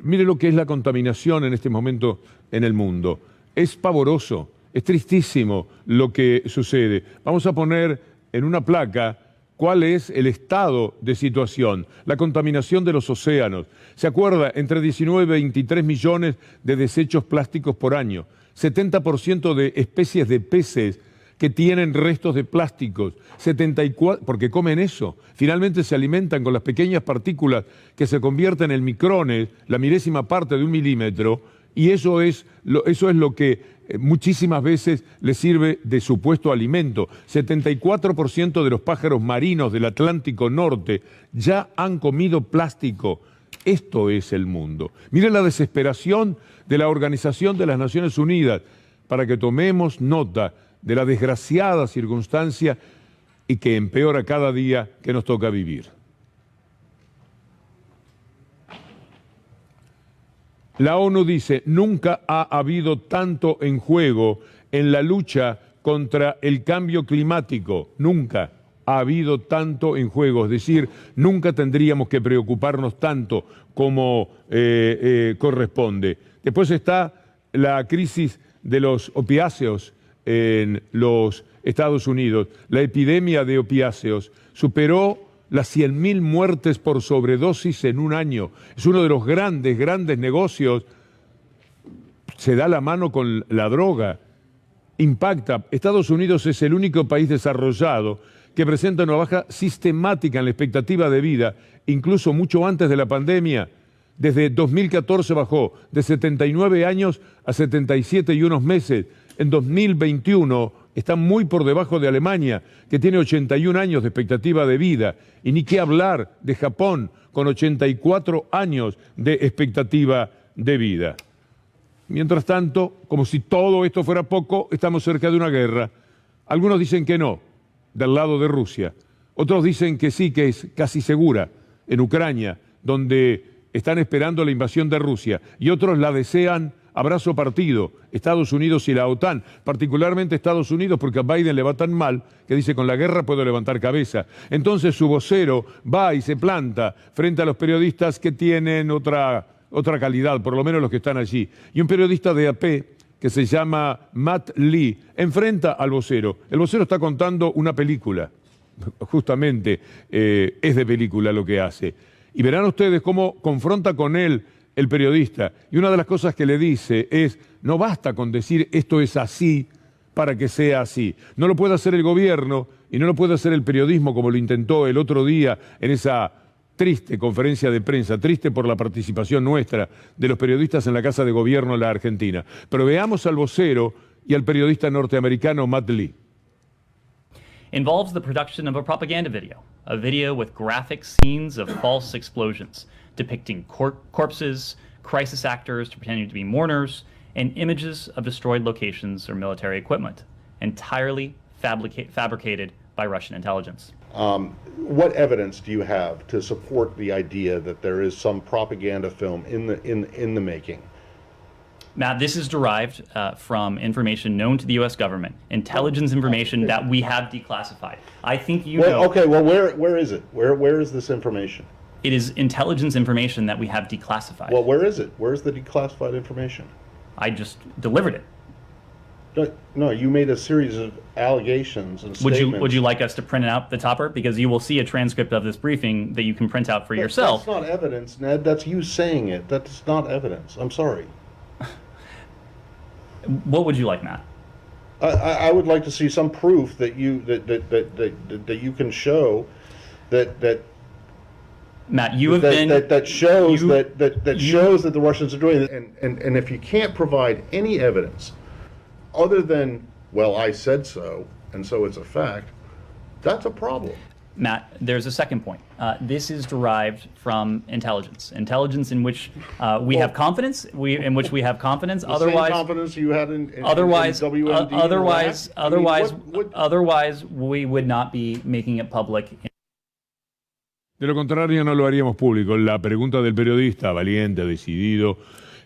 Mire lo que es la contaminación en este momento en el mundo. Es pavoroso, es tristísimo lo que sucede. Vamos a poner en una placa cuál es el estado de situación, la contaminación de los océanos. ¿Se acuerda? Entre 19 y 23 millones de desechos plásticos por año, 70% de especies de peces que tienen restos de plásticos, 74, porque comen eso, finalmente se alimentan con las pequeñas partículas que se convierten en micrones, la milésima parte de un milímetro, y eso es lo que muchísimas veces les sirve de supuesto alimento. 74% de los pájaros marinos del Atlántico Norte ya han comido plástico. Esto es el mundo. Miren la desesperación de la Organización de las Naciones Unidas para que tomemos nota de la desgraciada circunstancia y que empeora cada día que nos toca vivir. La ONU dice, nunca ha habido tanto en juego en la lucha contra el cambio climático. Nunca ha habido tanto en juego. Es decir, nunca tendríamos que preocuparnos tanto como corresponde. Después está la crisis de los opiáceos en los Estados Unidos. La epidemia de opiáceos superó las 100.000 muertes por sobredosis en un año. Es uno de los grandes negocios. Se da la mano con la droga. Impacta. Estados Unidos es el único país desarrollado que presenta una baja sistemática en la expectativa de vida, incluso mucho antes de la pandemia. Desde 2014 bajó de 79 años a 77 y unos meses. En 2021 está muy por debajo de Alemania, que tiene 81 años de expectativa de vida. Y ni qué hablar de Japón, con 84 años de expectativa de vida. Mientras tanto, como si todo esto fuera poco, estamos cerca de una guerra. Algunos dicen que no, del lado de Rusia. Otros dicen que sí, que es casi segura, en Ucrania, donde están esperando la invasión de Rusia. Y otros la desean a brazo partido, Estados Unidos y la OTAN, particularmente Estados Unidos, porque a Biden le va tan mal que dice con la guerra puedo levantar cabeza. Entonces su vocero va y se planta frente a los periodistas que tienen otra calidad, por lo menos los que están allí. Y un periodista de AP, que se llama Matt Lee, enfrenta al vocero. El vocero está contando una película, justamente es de película lo que hace. Y verán ustedes cómo confronta con él el periodista. Y una de las cosas que le dice es, no basta con decir esto es así para que sea así. No lo puede hacer el gobierno y no lo puede hacer el periodismo como lo intentó el otro día en esa triste conferencia de prensa, triste por la participación nuestra de los periodistas en la Casa de Gobierno de la Argentina. Pero veamos al vocero y al periodista norteamericano Matt Lee. Involves the production of a propaganda video, a video with graphic scenes of false explosions, depicting corpses, crisis actors pretending to be mourners, and images of destroyed locations or military equipment, entirely fabricated by Russian intelligence. What evidence do you have to support the idea that there is some propaganda film in the making? Matt, this is derived from information known to the U.S. government, intelligence information that we have declassified. I think you know. Okay, well, where is it? Where is this information? It is intelligence information that we have declassified. Well, where is it? Where's the declassified information? I just delivered it. No, you made a series of allegations and statements. Would you like us to print out the topper? Because you will see a transcript of this briefing that you can print out for yourself. That's not evidence, Ned. That's you saying it. That's not evidence. I'm sorry. What would you like, Matt? I would like to see some proof that you can show that Matt, you have been that shows that the Russians are doing it. And if you can't provide any evidence other than, well, I said so, and so it's a fact, that's a problem. Matt, there's a second point. This is derived from intelligence in which we have confidence. Otherwise, confidence you had in WMD. Otherwise, we would not be making it public. De lo contrario, no lo haríamos público. La pregunta del periodista, valiente, decidido,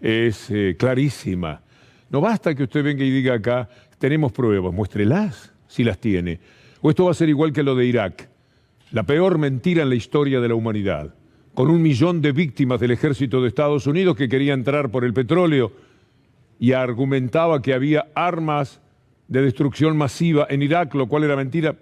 es clarísima. No basta que usted venga y diga acá, tenemos pruebas, muéstrelas si las tiene. O esto va a ser igual que lo de Irak. La peor mentira en la historia de la humanidad, con 1 millón de víctimas del ejército de Estados Unidos que quería entrar por el petróleo y argumentaba que había armas de destrucción masiva en Irak, lo cual era mentira,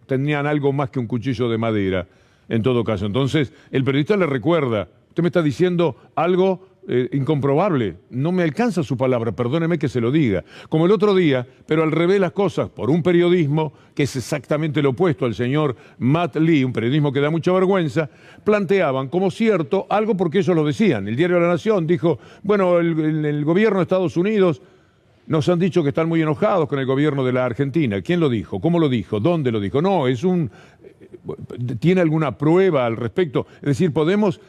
tenían algo más que un cuchillo de madera, en todo caso. Entonces, el periodista le recuerda, usted me está diciendo algo incomprobable, no me alcanza su palabra, perdóneme que se lo diga. Como el otro día, pero al revés las cosas, por un periodismo que es exactamente lo opuesto al señor Matt Lee, un periodismo que da mucha vergüenza, planteaban como cierto algo porque ellos lo decían. El diario La Nación dijo, bueno, el gobierno de Estados Unidos nos han dicho que están muy enojados con el gobierno de la Argentina. ¿Quién lo dijo? ¿Cómo lo dijo? ¿Dónde lo dijo? No, ¿tiene alguna prueba al respecto? Es decir, podemos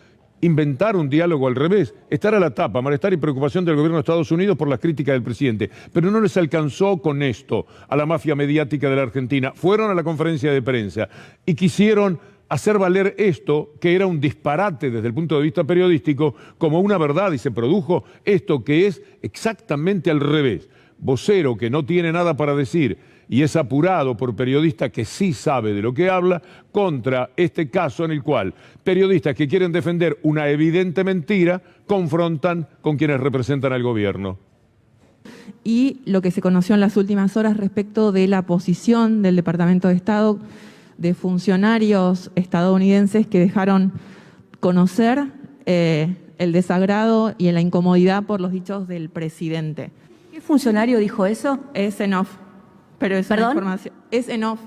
inventar un diálogo al revés, estar a la tapa, malestar y preocupación del gobierno de Estados Unidos por las críticas del presidente. Pero no les alcanzó con esto a la mafia mediática de la Argentina. Fueron a la conferencia de prensa y quisieron hacer valer esto, que era un disparate desde el punto de vista periodístico, como una verdad, y se produjo esto que es exactamente al revés. Vocero que no tiene nada para decir y es apurado por periodista que sí sabe de lo que habla, contra este caso en el cual periodistas que quieren defender una evidente mentira confrontan con quienes representan al gobierno. Y lo que se conoció en las últimas horas respecto de la posición del Departamento de Estado de funcionarios estadounidenses que dejaron conocer el desagrado y la incomodidad por los dichos del presidente. ¿Qué funcionario dijo eso? Es en off, pero es una información. Es en off,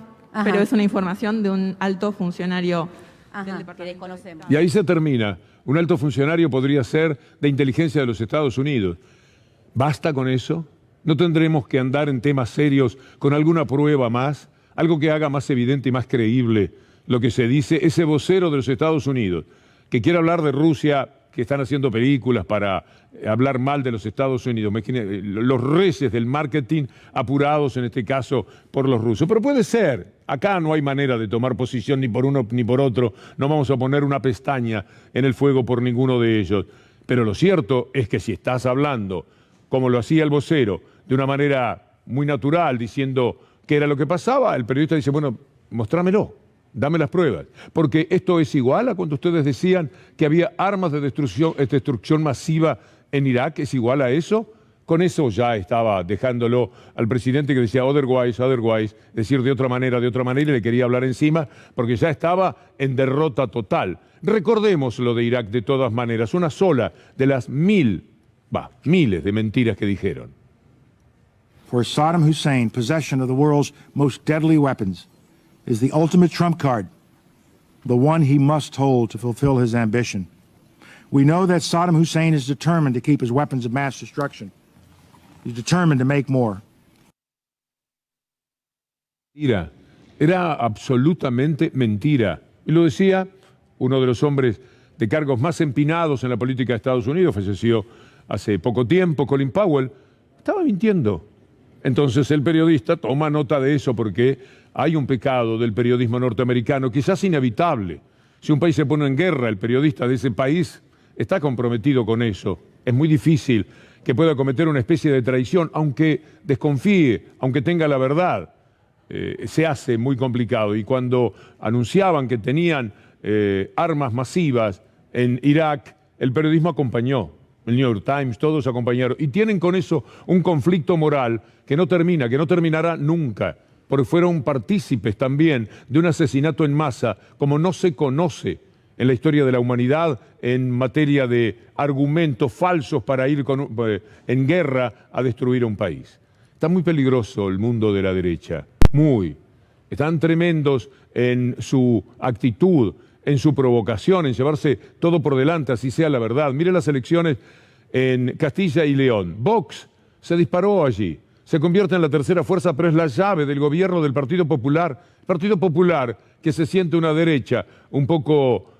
pero es una información de un alto funcionario del departamento que desconocemos. Y ahí se termina. Un alto funcionario podría ser de inteligencia de los Estados Unidos. ¿Basta con eso? ¿No tendremos que andar en temas serios con alguna prueba más? Algo que haga más evidente y más creíble lo que se dice. Ese vocero de los Estados Unidos que quiere hablar de Rusia, que están haciendo películas para hablar mal de los Estados Unidos, los reyes del marketing apurados en este caso por los rusos. Pero puede ser, acá no hay manera de tomar posición ni por uno ni por otro, no vamos a poner una pestaña en el fuego por ninguno de ellos. Pero lo cierto es que si estás hablando, como lo hacía el vocero, de una manera muy natural, diciendo qué era lo que pasaba, el periodista dice, bueno, mostrámelo. Dame las pruebas, porque esto es igual a cuando ustedes decían que había armas de destrucción masiva en Irak, ¿es igual a eso? Con eso ya estaba dejándolo al presidente que decía otherwise, es decir, de otra manera, y le quería hablar encima, porque ya estaba en derrota total. Recordemos lo de Irak de todas maneras, una sola de las miles de mentiras que dijeron. For Saddam Hussein, possession of the world's most deadly weapons is the ultimate trump card, the one he must hold to fulfill his ambition. We know that Saddam Hussein is determined to keep his weapons of mass destruction. He's determined to make more. Era absolutamente mentira. Y lo decía uno de los hombres de cargos más empinados en la política de Estados Unidos, falleció hace poco tiempo, Colin Powell, estaba mintiendo. Entonces el periodista toma nota de eso porque hay un pecado del periodismo norteamericano, quizás inevitable. Si un país se pone en guerra, el periodista de ese país está comprometido con eso. Es muy difícil que pueda cometer una especie de traición, aunque desconfíe, aunque tenga la verdad. Se hace muy complicado. Y cuando anunciaban que tenían armas masivas en Irak, el periodismo acompañó. El New York Times, todos acompañaron. Y tienen con eso un conflicto moral que no termina, que no terminará nunca, porque fueron partícipes también de un asesinato en masa, como no se conoce en la historia de la humanidad en materia de argumentos falsos para ir en guerra a destruir a un país. Está muy peligroso el mundo de la derecha, muy. Están tremendos en su actitud, en su provocación, en llevarse todo por delante, así sea la verdad. Mire las elecciones en Castilla y León. Vox se disparó allí, se convierte en la tercera fuerza, pero es la llave del gobierno del Partido Popular. Partido Popular, que se siente una derecha un poco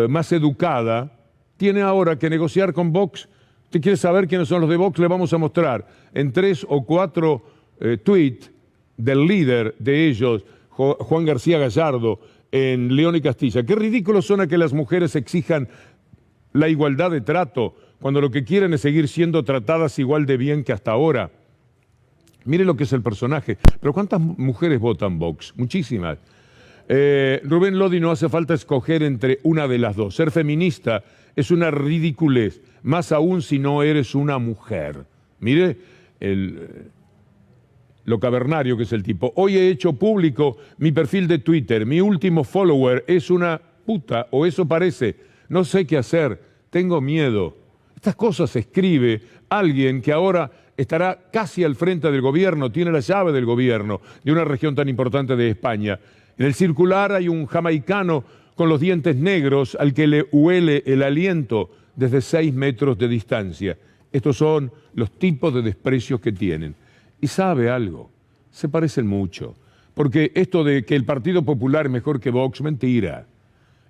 más educada, tiene ahora que negociar con Vox. ¿Usted quiere saber quiénes son los de Vox? Le vamos a mostrar en 3 o 4 tweets del líder de ellos, Juan García Gallardo, en León y Castilla. Qué ridículo suena que las mujeres exijan la igualdad de trato cuando lo que quieren es seguir siendo tratadas igual de bien que hasta ahora. Mire lo que es el personaje. Pero ¿cuántas mujeres votan Vox? Muchísimas. Rubén Lodi, no hace falta escoger entre una de las dos. Ser feminista es una ridiculez, más aún si no eres una mujer. Mire lo cavernario que es el tipo. Hoy he hecho público mi perfil de Twitter. Mi último follower es una puta, o eso parece. No sé qué hacer. Tengo miedo. Estas cosas escribe alguien que ahora estará casi al frente del gobierno, tiene la llave del gobierno de una región tan importante de España. En el circular hay un jamaicano con los dientes negros al que le huele el aliento desde 6 metros de distancia. Estos son los tipos de desprecios que tienen. Y sabe algo, se parecen mucho. Porque esto de que el Partido Popular es mejor que Vox, mentira.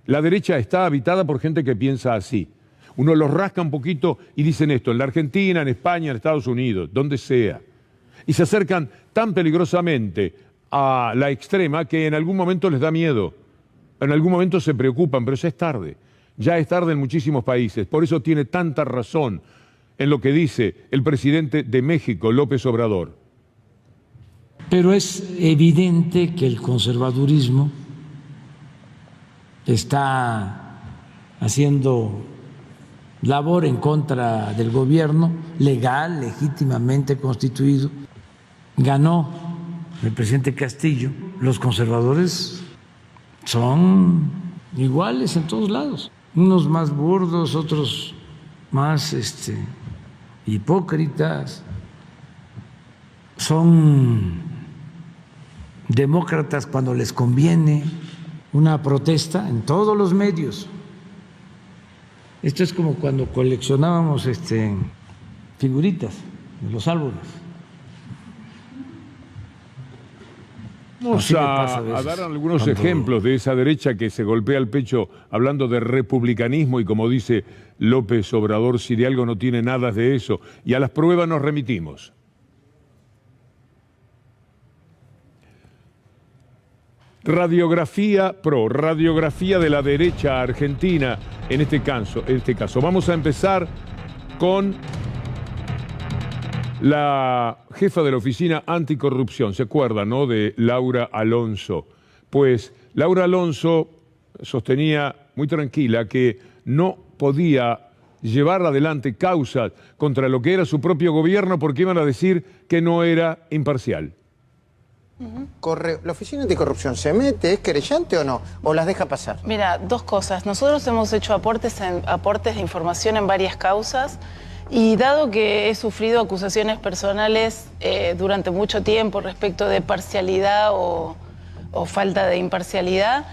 La derecha está habitada por gente que piensa así. Uno los rasca un poquito y dicen esto, en la Argentina, en España, en Estados Unidos, donde sea. Y se acercan tan peligrosamente a la extrema que en algún momento les da miedo. En algún momento se preocupan, pero ya es tarde. Ya es tarde en muchísimos países. Por eso tiene tanta razón en lo que dice el presidente de México, López Obrador. Pero es evidente que el conservadurismo está haciendo labor en contra del gobierno, legal, legítimamente constituido. Ganó el presidente Castillo. Los conservadores son iguales en todos lados, unos más burdos, otros más hipócritas, son demócratas cuando les conviene, una protesta en todos los medios. Esto es como cuando coleccionábamos figuritas de los álbumes. Vamos a dar algunos ejemplos de esa derecha que se golpea el pecho hablando de republicanismo y como dice López Obrador, si de algo no tiene nada de eso. Y a las pruebas nos remitimos. Radiografía PRO, radiografía de la derecha argentina en este caso. Vamos a empezar con la jefa de la Oficina Anticorrupción, ¿se acuerdan, no? De Laura Alonso. Pues Laura Alonso sostenía muy tranquila que no podía llevar adelante causas contra lo que era su propio gobierno porque iban a decir que no era imparcial. ¿La Oficina Anticorrupción se mete, es querellante o no? ¿O las deja pasar? Mira, dos cosas. Nosotros hemos hecho aportes de información en varias causas y dado que he sufrido acusaciones personales durante mucho tiempo respecto de parcialidad o falta de imparcialidad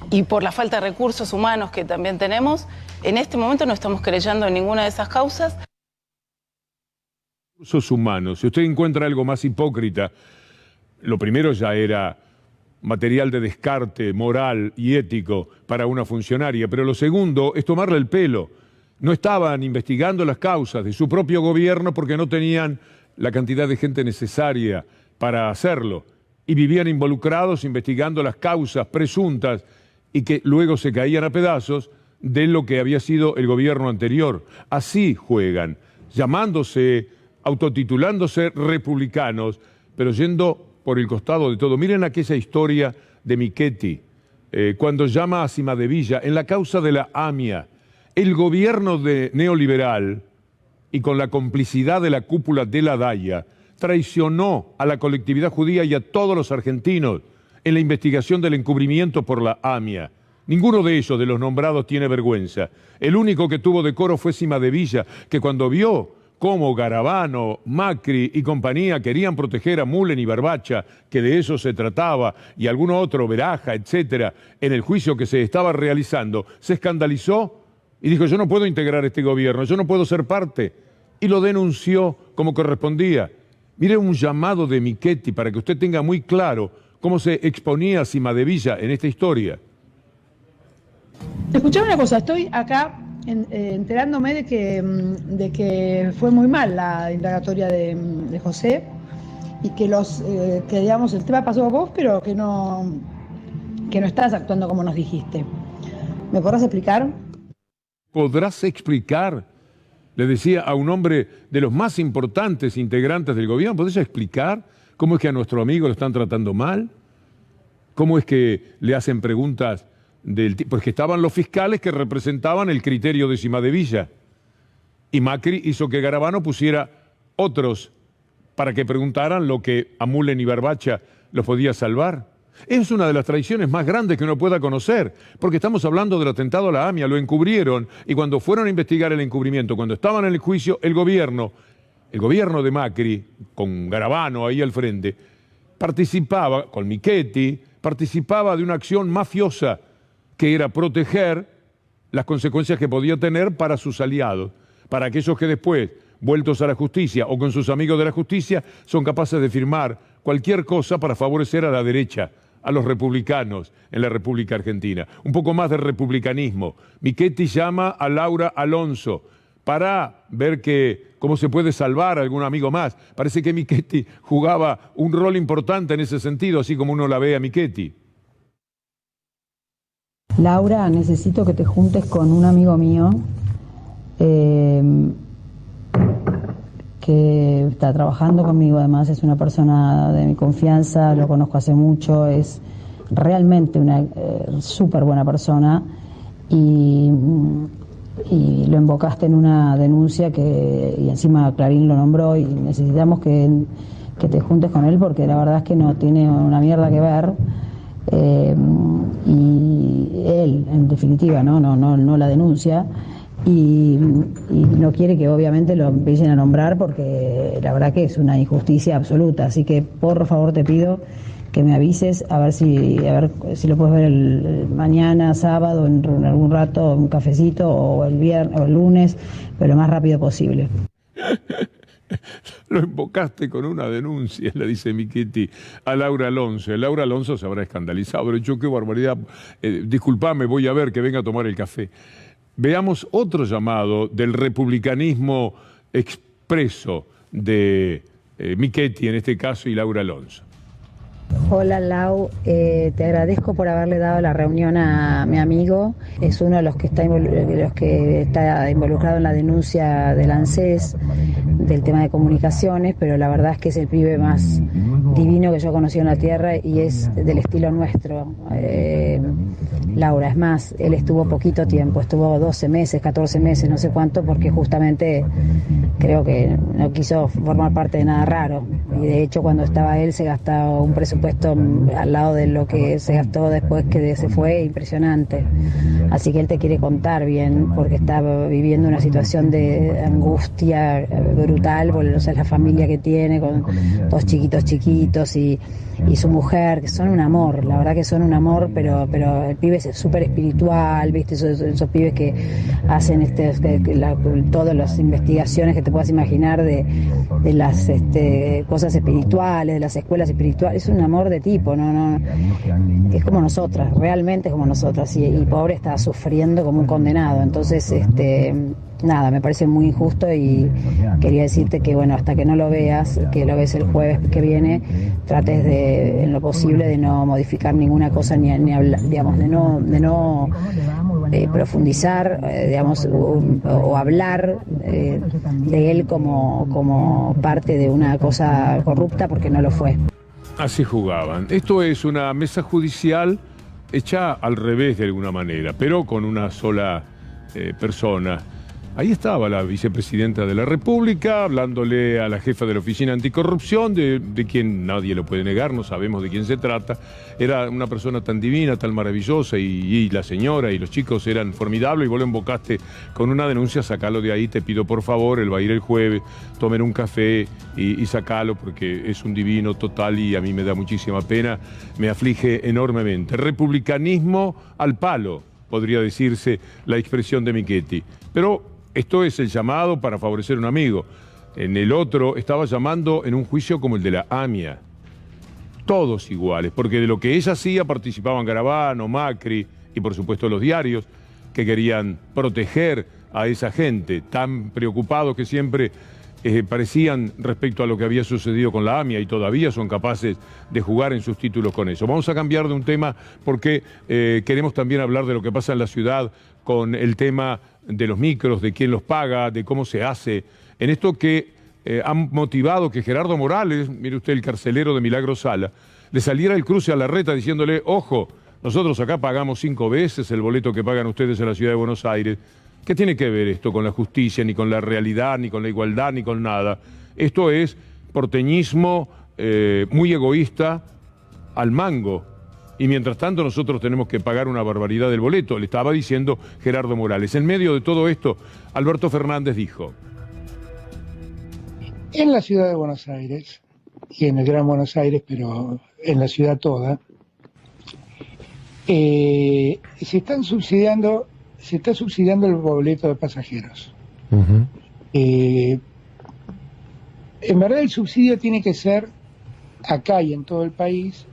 y por la falta de recursos humanos que también tenemos, en este momento no estamos querellando en ninguna de esas causas. Recursos humanos. Si usted encuentra algo más hipócrita, lo primero ya era material de descarte moral y ético para una funcionaria, pero lo segundo es tomarle el pelo. No estaban investigando las causas de su propio gobierno porque no tenían la cantidad de gente necesaria para hacerlo y vivían involucrados investigando las causas presuntas y que luego se caían a pedazos de lo que había sido el gobierno anterior. Así juegan, llamándose, autotitulándose republicanos, pero yendo por el costado de todo. Miren aquella historia de Michetti, cuando llama a Cimadevilla en la causa de la AMIA. El gobierno neoliberal, y con la complicidad de la cúpula de la Daya, traicionó a la colectividad judía y a todos los argentinos en la investigación del encubrimiento por la AMIA. Ninguno de ellos, de los nombrados, tiene vergüenza. El único que tuvo decoro fue Cimadevilla, que cuando vio cómo Garabano, Macri y compañía querían proteger a Mullen y Barbacha, que de eso se trataba, y alguno otro, Veraja, etcétera, en el juicio que se estaba realizando, se escandalizó y dijo, yo no puedo integrar este gobierno, yo no puedo ser parte, y lo denunció como correspondía. Mire un llamado de Michetti para que usted tenga muy claro cómo se exponía Cimadevilla en esta historia. Escuchame una cosa, estoy acá enterándome de que fue muy mal la indagatoria de José y que digamos el tema pasó a vos, pero que no estás actuando como nos dijiste. ¿Me podrás explicar? ¿Podrás explicar? Le decía a un hombre de los más importantes integrantes del gobierno, ¿podés explicar cómo es que a nuestro amigo lo están tratando mal? ¿Cómo es que le hacen preguntas del tipo? Pues que estaban los fiscales que representaban el criterio de Cimadevilla. Y Macri hizo que Garabano pusiera otros para que preguntaran lo que a Mullen y Barbacha los podía salvar. Es una de las traiciones más grandes que uno pueda conocer, porque estamos hablando del atentado a la AMIA, lo encubrieron, y cuando fueron a investigar el encubrimiento, cuando estaban en el juicio, el gobierno de Macri, con Garabano ahí al frente, participaba, con Michetti, participaba de una acción mafiosa, que era proteger las consecuencias que podía tener para sus aliados. para aquellos que después, vueltos a la justicia o con sus amigos de la justicia, son capaces de firmar cualquier cosa para favorecer a la derecha, a los republicanos en la República Argentina. Un poco más de republicanismo. Michetti llama a Laura Alonso para ver cómo se puede salvar a algún amigo más. Parece que Michetti jugaba un rol importante en ese sentido, así como uno la ve a Michetti. Laura, necesito que te juntes con un amigo mío que está trabajando conmigo, además es una persona de mi confianza, lo conozco hace mucho, es realmente una súper buena persona y lo invocaste en una denuncia y encima Clarín lo nombró y necesitamos que te juntes con él porque la verdad es que no tiene una mierda que ver. Y él, en definitiva, no la denuncia y no quiere que obviamente lo empiecen a nombrar porque la verdad que es una injusticia absoluta. Así que por favor te pido que me avises a ver si lo puedes ver el mañana, sábado, en algún rato, un cafecito o el viernes o el lunes, pero lo más rápido posible. Lo invocaste con una denuncia, le dice Michetti a Laura Alonso. Laura Alonso se habrá escandalizado, pero yo qué barbaridad. Disculpame, voy a ver que venga a tomar el café. Veamos otro llamado del republicanismo expreso de Michetti en este caso y Laura Alonso. Hola Lau, te agradezco por haberle dado la reunión a mi amigo. Es uno de los que está involucrado en la denuncia del ANSES, del tema de comunicaciones, pero la verdad es que es el pibe más divino que yo he conocido en la tierra y es del estilo nuestro. Laura, es más, él estuvo poquito tiempo, estuvo 12 meses, 14 meses, no sé cuánto, porque justamente creo que no quiso formar parte de nada raro. Y de hecho cuando estaba él se gastaba un presupuesto al lado de lo que se gastó después que se fue, impresionante. Así que él te quiere contar bien, porque está viviendo una situación de angustia brutal, porque no sé la familia que tiene, con dos chiquitos y su mujer, que son un amor, la verdad que son un amor, pero el pibe es súper espiritual, ¿viste? Esos pibes que hacen todas las investigaciones que te puedas imaginar de las cosas espirituales, de las escuelas espirituales, es un amor de tipo, no es como nosotras, realmente es como nosotras, y pobre está sufriendo como un condenado, entonces nada, me parece muy injusto y quería decirte que bueno, hasta que no lo veas, que lo ves el jueves que viene, trates de, en lo posible, de no modificar ninguna cosa ni hablar, digamos, de no profundizar, digamos, o hablar de él como parte de una cosa corrupta, porque no lo fue. Así jugaban. Esto es una mesa judicial hecha al revés de alguna manera, pero con una sola persona. Ahí estaba la vicepresidenta de la República hablándole a la jefa de la Oficina Anticorrupción, de quien nadie lo puede negar, no sabemos de quién se trata. Era una persona tan divina, tan maravillosa, y la señora y los chicos eran formidables, y vos lo invocaste con una denuncia. Sacalo de ahí, te pido por favor, él va a ir el jueves, tomen un café y sacalo, porque es un divino total y a mí me da muchísima pena, me aflige enormemente. Republicanismo al palo, podría decirse la expresión de Michetti. Pero esto es el llamado para favorecer a un amigo. En el otro estaba llamando en un juicio como el de la AMIA. Todos iguales, porque de lo que ella hacía participaban Garabano, Macri y por supuesto los diarios que querían proteger a esa gente, tan preocupados que siempre parecían respecto a lo que había sucedido con la AMIA, y todavía son capaces de jugar en sus títulos con eso. Vamos a cambiar de un tema porque queremos también hablar de lo que pasa en la ciudad con el tema de los micros, de quién los paga, de cómo se hace. En esto que han motivado que Gerardo Morales, mire usted, el carcelero de Milagro Sala, le saliera el cruce a Larreta diciéndole: ojo, nosotros acá pagamos 5 veces el boleto que pagan ustedes en la ciudad de Buenos Aires. ¿Qué tiene que ver esto con la justicia, ni con la realidad, ni con la igualdad, ni con nada? Esto es porteñismo muy egoísta al mango. Y mientras tanto nosotros tenemos que pagar una barbaridad del boleto, le estaba diciendo Gerardo Morales. En medio de todo esto, Alberto Fernández dijo: en la ciudad de Buenos Aires, y en el Gran Buenos Aires, pero en la ciudad toda, se está subsidiando el boleto de pasajeros. En verdad el subsidio tiene que ser acá y en todo el país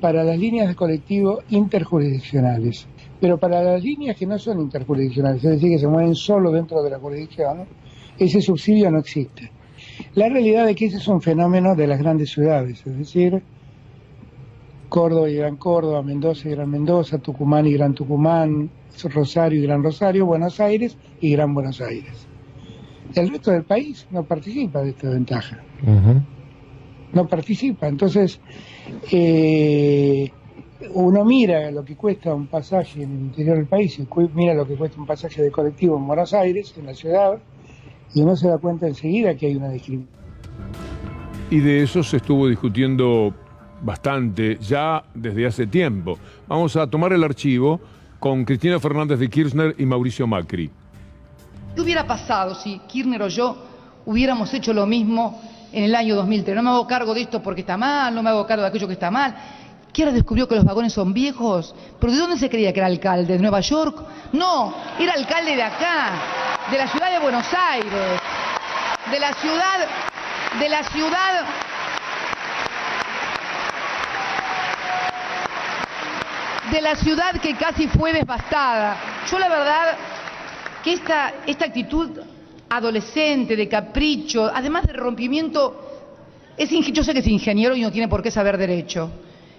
para las líneas de colectivo interjurisdiccionales. Pero para las líneas que no son interjurisdiccionales, es decir, que se mueven solo dentro de la jurisdicción, ese subsidio no existe. La realidad es que ese es un fenómeno de las grandes ciudades, es decir, Córdoba y Gran Córdoba, Mendoza y Gran Mendoza, Tucumán y Gran Tucumán, Rosario y Gran Rosario, Buenos Aires y Gran Buenos Aires. El resto del país no participa de esta ventaja. No participa. Entonces, uno mira lo que cuesta un pasaje en el interior del país y mira lo que cuesta un pasaje de colectivo en Buenos Aires, en la ciudad, y uno se da cuenta enseguida que hay una discriminación. Y de eso se estuvo discutiendo bastante ya desde hace tiempo. Vamos a tomar el archivo con Cristina Fernández de Kirchner y Mauricio Macri. ¿Qué hubiera pasado si Kirchner o yo hubiéramos hecho lo mismo en el año 2003? No me hago cargo de esto porque está mal, no me hago cargo de aquello que está mal. ¿Quién descubrió que los vagones son viejos? ¿Pero de dónde se creía que era alcalde? ¿De Nueva York? No, era alcalde de acá, de la ciudad de Buenos Aires, de la ciudad que casi fue devastada. Yo la verdad que esta actitud adolescente, de capricho, además de rompimiento, yo sé que es ingeniero y no tiene por qué saber derecho,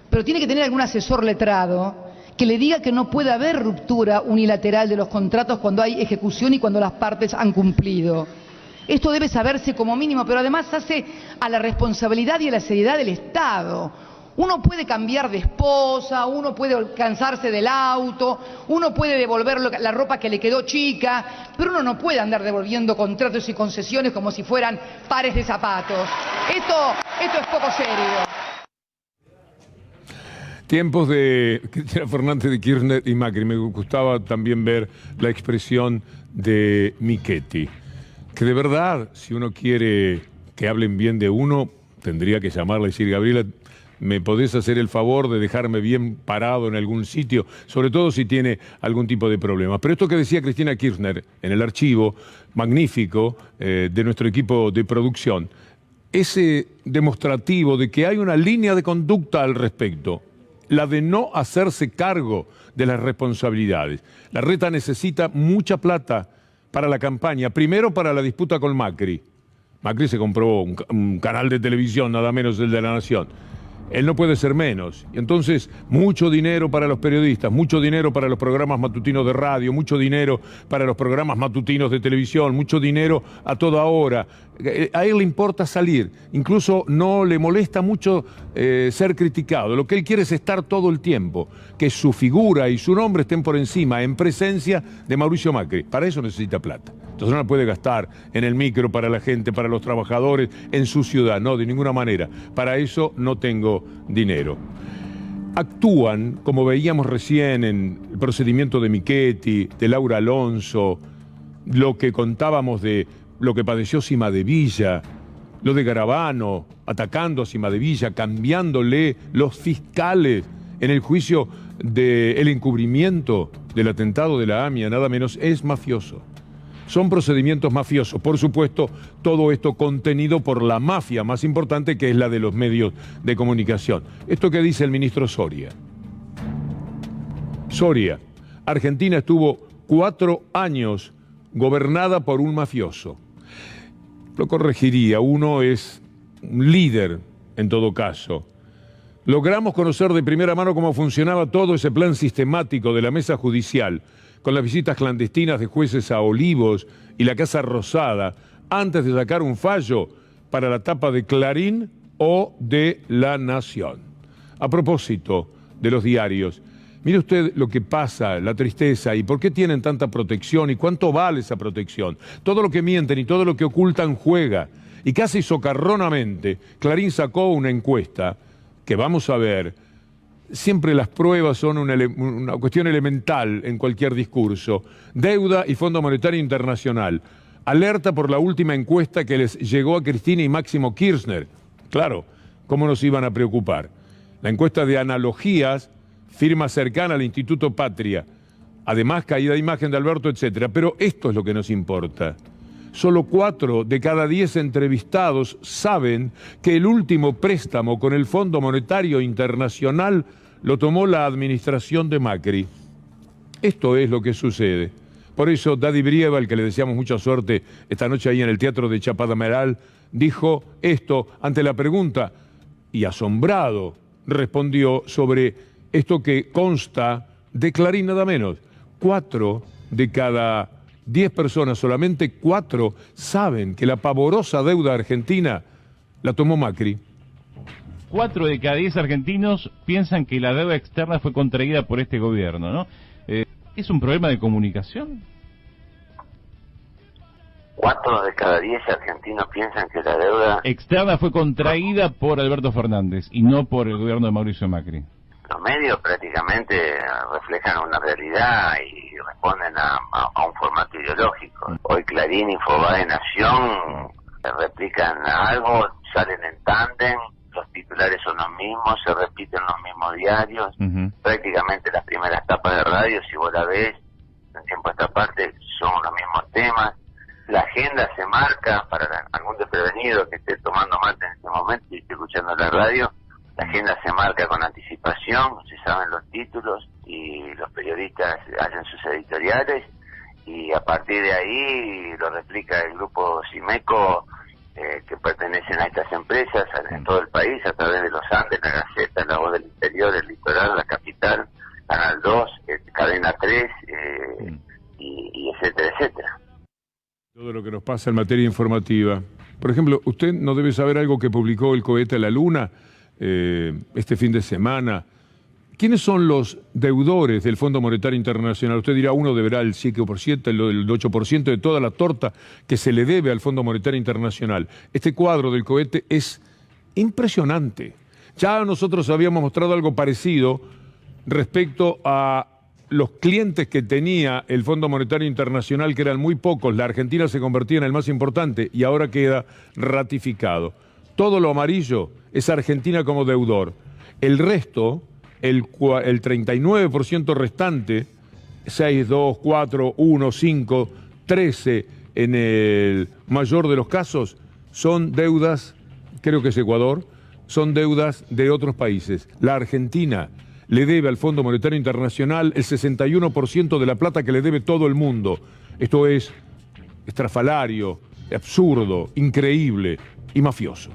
pero tiene que tener algún asesor letrado que le diga que no puede haber ruptura unilateral de los contratos cuando hay ejecución y cuando las partes han cumplido. Esto debe saberse como mínimo, pero además hace a la responsabilidad y a la seriedad del Estado. Uno puede cambiar de esposa, uno puede cansarse del auto, uno puede devolver la ropa que le quedó chica, pero uno no puede andar devolviendo contratos y concesiones como si fueran pares de zapatos. Esto es poco serio. Tiempos de Cristina Fernández de Kirchner y Macri. Me gustaba también ver la expresión de Michetti, que de verdad, si uno quiere que hablen bien de uno, tendría que llamarla y decir: Gabriela, ¿me podés hacer el favor de dejarme bien parado en algún sitio? Sobre todo si tiene algún tipo de problemas. Pero esto que decía Cristina Kirchner en el archivo magnífico de nuestro equipo de producción, ese demostrativo de que hay una línea de conducta al respecto, la de no hacerse cargo de las responsabilidades. La Reta necesita mucha plata para la campaña, primero para la disputa con Macri. Macri se compró un canal de televisión, nada menos el de La Nación. Él no puede ser menos. Y entonces, mucho dinero para los periodistas, mucho dinero para los programas matutinos de radio, mucho dinero para los programas matutinos de televisión, mucho dinero a toda hora. A él le importa salir, incluso no le molesta mucho ser criticado. Lo que él quiere es estar todo el tiempo, que su figura y su nombre estén por encima, en presencia de Mauricio Macri. Para eso necesita plata. Entonces no la puede gastar en el micro para la gente, para los trabajadores, en su ciudad. No, de ninguna manera. Para eso no tengo dinero. Actúan, como veíamos recién en el procedimiento de Michetti, de Laura Alonso, lo que contábamos de lo que padeció Cimadevilla, lo de Garabano, atacando a Cimadevilla, cambiándole los fiscales en el juicio del encubrimiento del atentado de la AMIA, nada menos, es mafioso. Son procedimientos mafiosos. Por supuesto, todo esto contenido por la mafia más importante, que es la de los medios de comunicación. Esto que dice el ministro Soria. Soria, Argentina estuvo 4 años gobernada por un mafioso. Lo corregiría, uno es un líder en todo caso. Logramos conocer de primera mano cómo funcionaba todo ese plan sistemático de la mesa judicial, con las visitas clandestinas de jueces a Olivos y la Casa Rosada, antes de sacar un fallo para la tapa de Clarín o de La Nación. A propósito de los diarios, mire usted lo que pasa, la tristeza, y por qué tienen tanta protección y cuánto vale esa protección. Todo lo que mienten y todo lo que ocultan juega. Y casi socarronamente, Clarín sacó una encuesta que vamos a ver. Siempre las pruebas son una cuestión elemental en cualquier discurso. Deuda y Fondo Monetario Internacional. Alerta por la última encuesta que les llegó a Cristina y Máximo Kirchner. Claro, ¿cómo nos iban a preocupar? La encuesta de Analogías, firma cercana al Instituto Patria. Además, caída de imagen de Alberto, etc. Pero esto es lo que nos importa. Solo 4 de cada 10 entrevistados saben que el último préstamo con el Fondo Monetario Internacional lo tomó la administración de Macri. Esto es lo que sucede. Por eso Daddy Brieva, al que le deseamos mucha suerte esta noche ahí en el Teatro de Chapadmalal, dijo esto ante la pregunta y asombrado respondió sobre esto que consta de Clarín nada menos. 4 de cada 10 personas, solamente 4 saben que la pavorosa deuda argentina la tomó Macri. 4 de cada 10 argentinos piensan que la deuda externa fue contraída por este gobierno, ¿no? ¿Es un problema de comunicación? 4 de cada 10 argentinos piensan que la deuda externa fue contraída por Alberto Fernández y no por el gobierno de Mauricio Macri. Los medios prácticamente reflejan una realidad y responden a un formato ideológico. Hoy Clarín, Infobae, Nación replican algo, salen en tándem, los titulares son los mismos, se repiten los mismos diarios, prácticamente las primeras tapas de radio, si vos la ves, en tiempo a esta parte, son los mismos temas. La agenda se marca para algún desprevenido que esté tomando mate en este momento y esté escuchando la radio. La agenda se marca con anticipación, se saben los títulos y los periodistas hacen sus editoriales y a partir de ahí lo replica el grupo Cimeco que pertenecen a estas empresas en todo el país a través de los Andes, la Gaceta, La Voz del Interior, El Litoral, La Capital, Canal 2, Cadena 3 y etcétera, etcétera. Todo lo que nos pasa en materia informativa. Por ejemplo, usted no debe saber algo que publicó el cohete a la Luna este fin de semana. ¿Quiénes son los deudores del Fondo Monetario Internacional? Usted dirá, uno deberá el 7%, el 8% de toda la torta que se le debe al Fondo Monetario Internacional. Este cuadro del cohete es impresionante. Ya nosotros habíamos mostrado algo parecido respecto a los clientes que tenía el Fondo Monetario Internacional, que eran muy pocos. La Argentina se convertía en el más importante y ahora queda ratificado. Todo lo amarillo es Argentina como deudor. El resto, el 39% restante, 6, 2, 4, 1, 5, 13 en el mayor de los casos, son deudas, creo que es Ecuador, son deudas de otros países. La Argentina le debe al Fondo Monetario Internacional el 61% de la plata que le debe todo el mundo. Esto es estrafalario, absurdo, increíble y mafioso.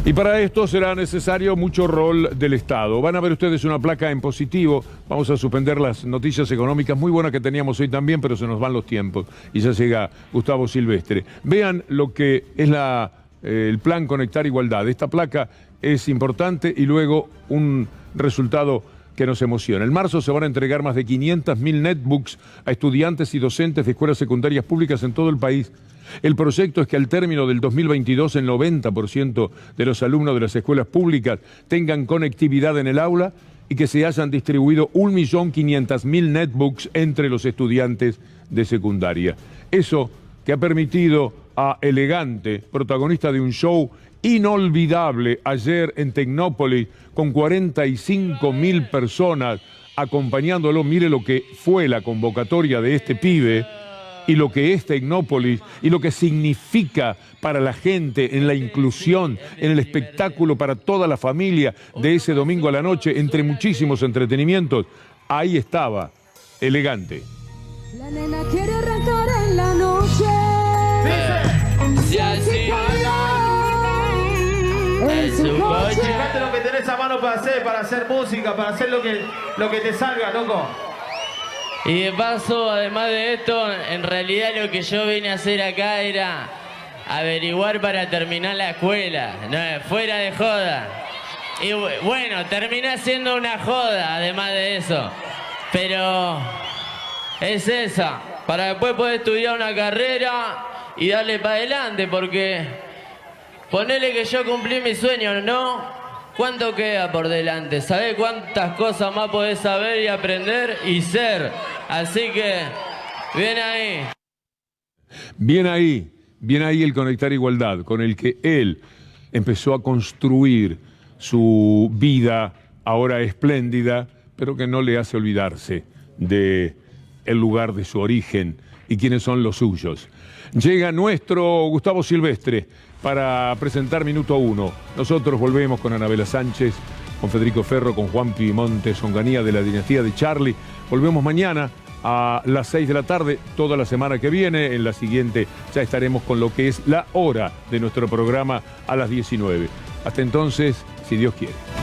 Y para esto será necesario mucho rol del Estado. Van a ver ustedes una placa en positivo. Vamos a suspender las noticias económicas muy buenas que teníamos hoy también, pero se nos van los tiempos. Y ya llega Gustavo Silvestre. Vean lo que es el plan Conectar Igualdad. Esta placa es importante y luego un resultado que nos emociona. En marzo se van a entregar más de 500.000 netbooks a estudiantes y docentes de escuelas secundarias públicas en todo el país. El proyecto es que al término del 2022 el 90% de los alumnos de las escuelas públicas tengan conectividad en el aula y que se hayan distribuido 1.500.000 netbooks entre los estudiantes de secundaria. Eso que ha permitido a Elegante, protagonista de un show inolvidable ayer en Tecnópolis, con 45.000 personas acompañándolo. Mire lo que fue la convocatoria de este pibe y lo que es Tecnópolis y lo que significa para la gente en la inclusión, en el espectáculo para toda la familia de ese domingo a la noche, entre muchísimos entretenimientos. Ahí estaba Elegante. La nena quiere arrancar en la noche. En su coche. Fíjate lo que tenés a mano para hacer música, para hacer lo que te salga, loco. Y de paso, además de esto, en realidad lo que yo vine a hacer acá era averiguar para terminar la escuela, no, fuera de joda. Y bueno, terminé haciendo una joda, además de eso. Pero es esa, para después poder estudiar una carrera y darle para adelante, porque ponele que yo cumplí mi sueño, ¿no? ¿Cuánto queda por delante? ¿Sabés cuántas cosas más podés saber y aprender y ser? Así que, bien ahí. Bien ahí el Conectar Igualdad, con el que él empezó a construir su vida ahora espléndida, pero que no le hace olvidarse de el lugar de su origen y quiénes son los suyos. Llega nuestro Gustavo Silvestre para presentar Minuto 1. Nosotros volvemos con Anabela Sánchez, con Federico Ferro, con Juan Montes, Onganía de la dinastía de Charlie. Volvemos mañana a las 6 de la tarde, toda la semana que viene. En la siguiente ya estaremos con lo que es la hora de nuestro programa a las 19. Hasta entonces, si Dios quiere.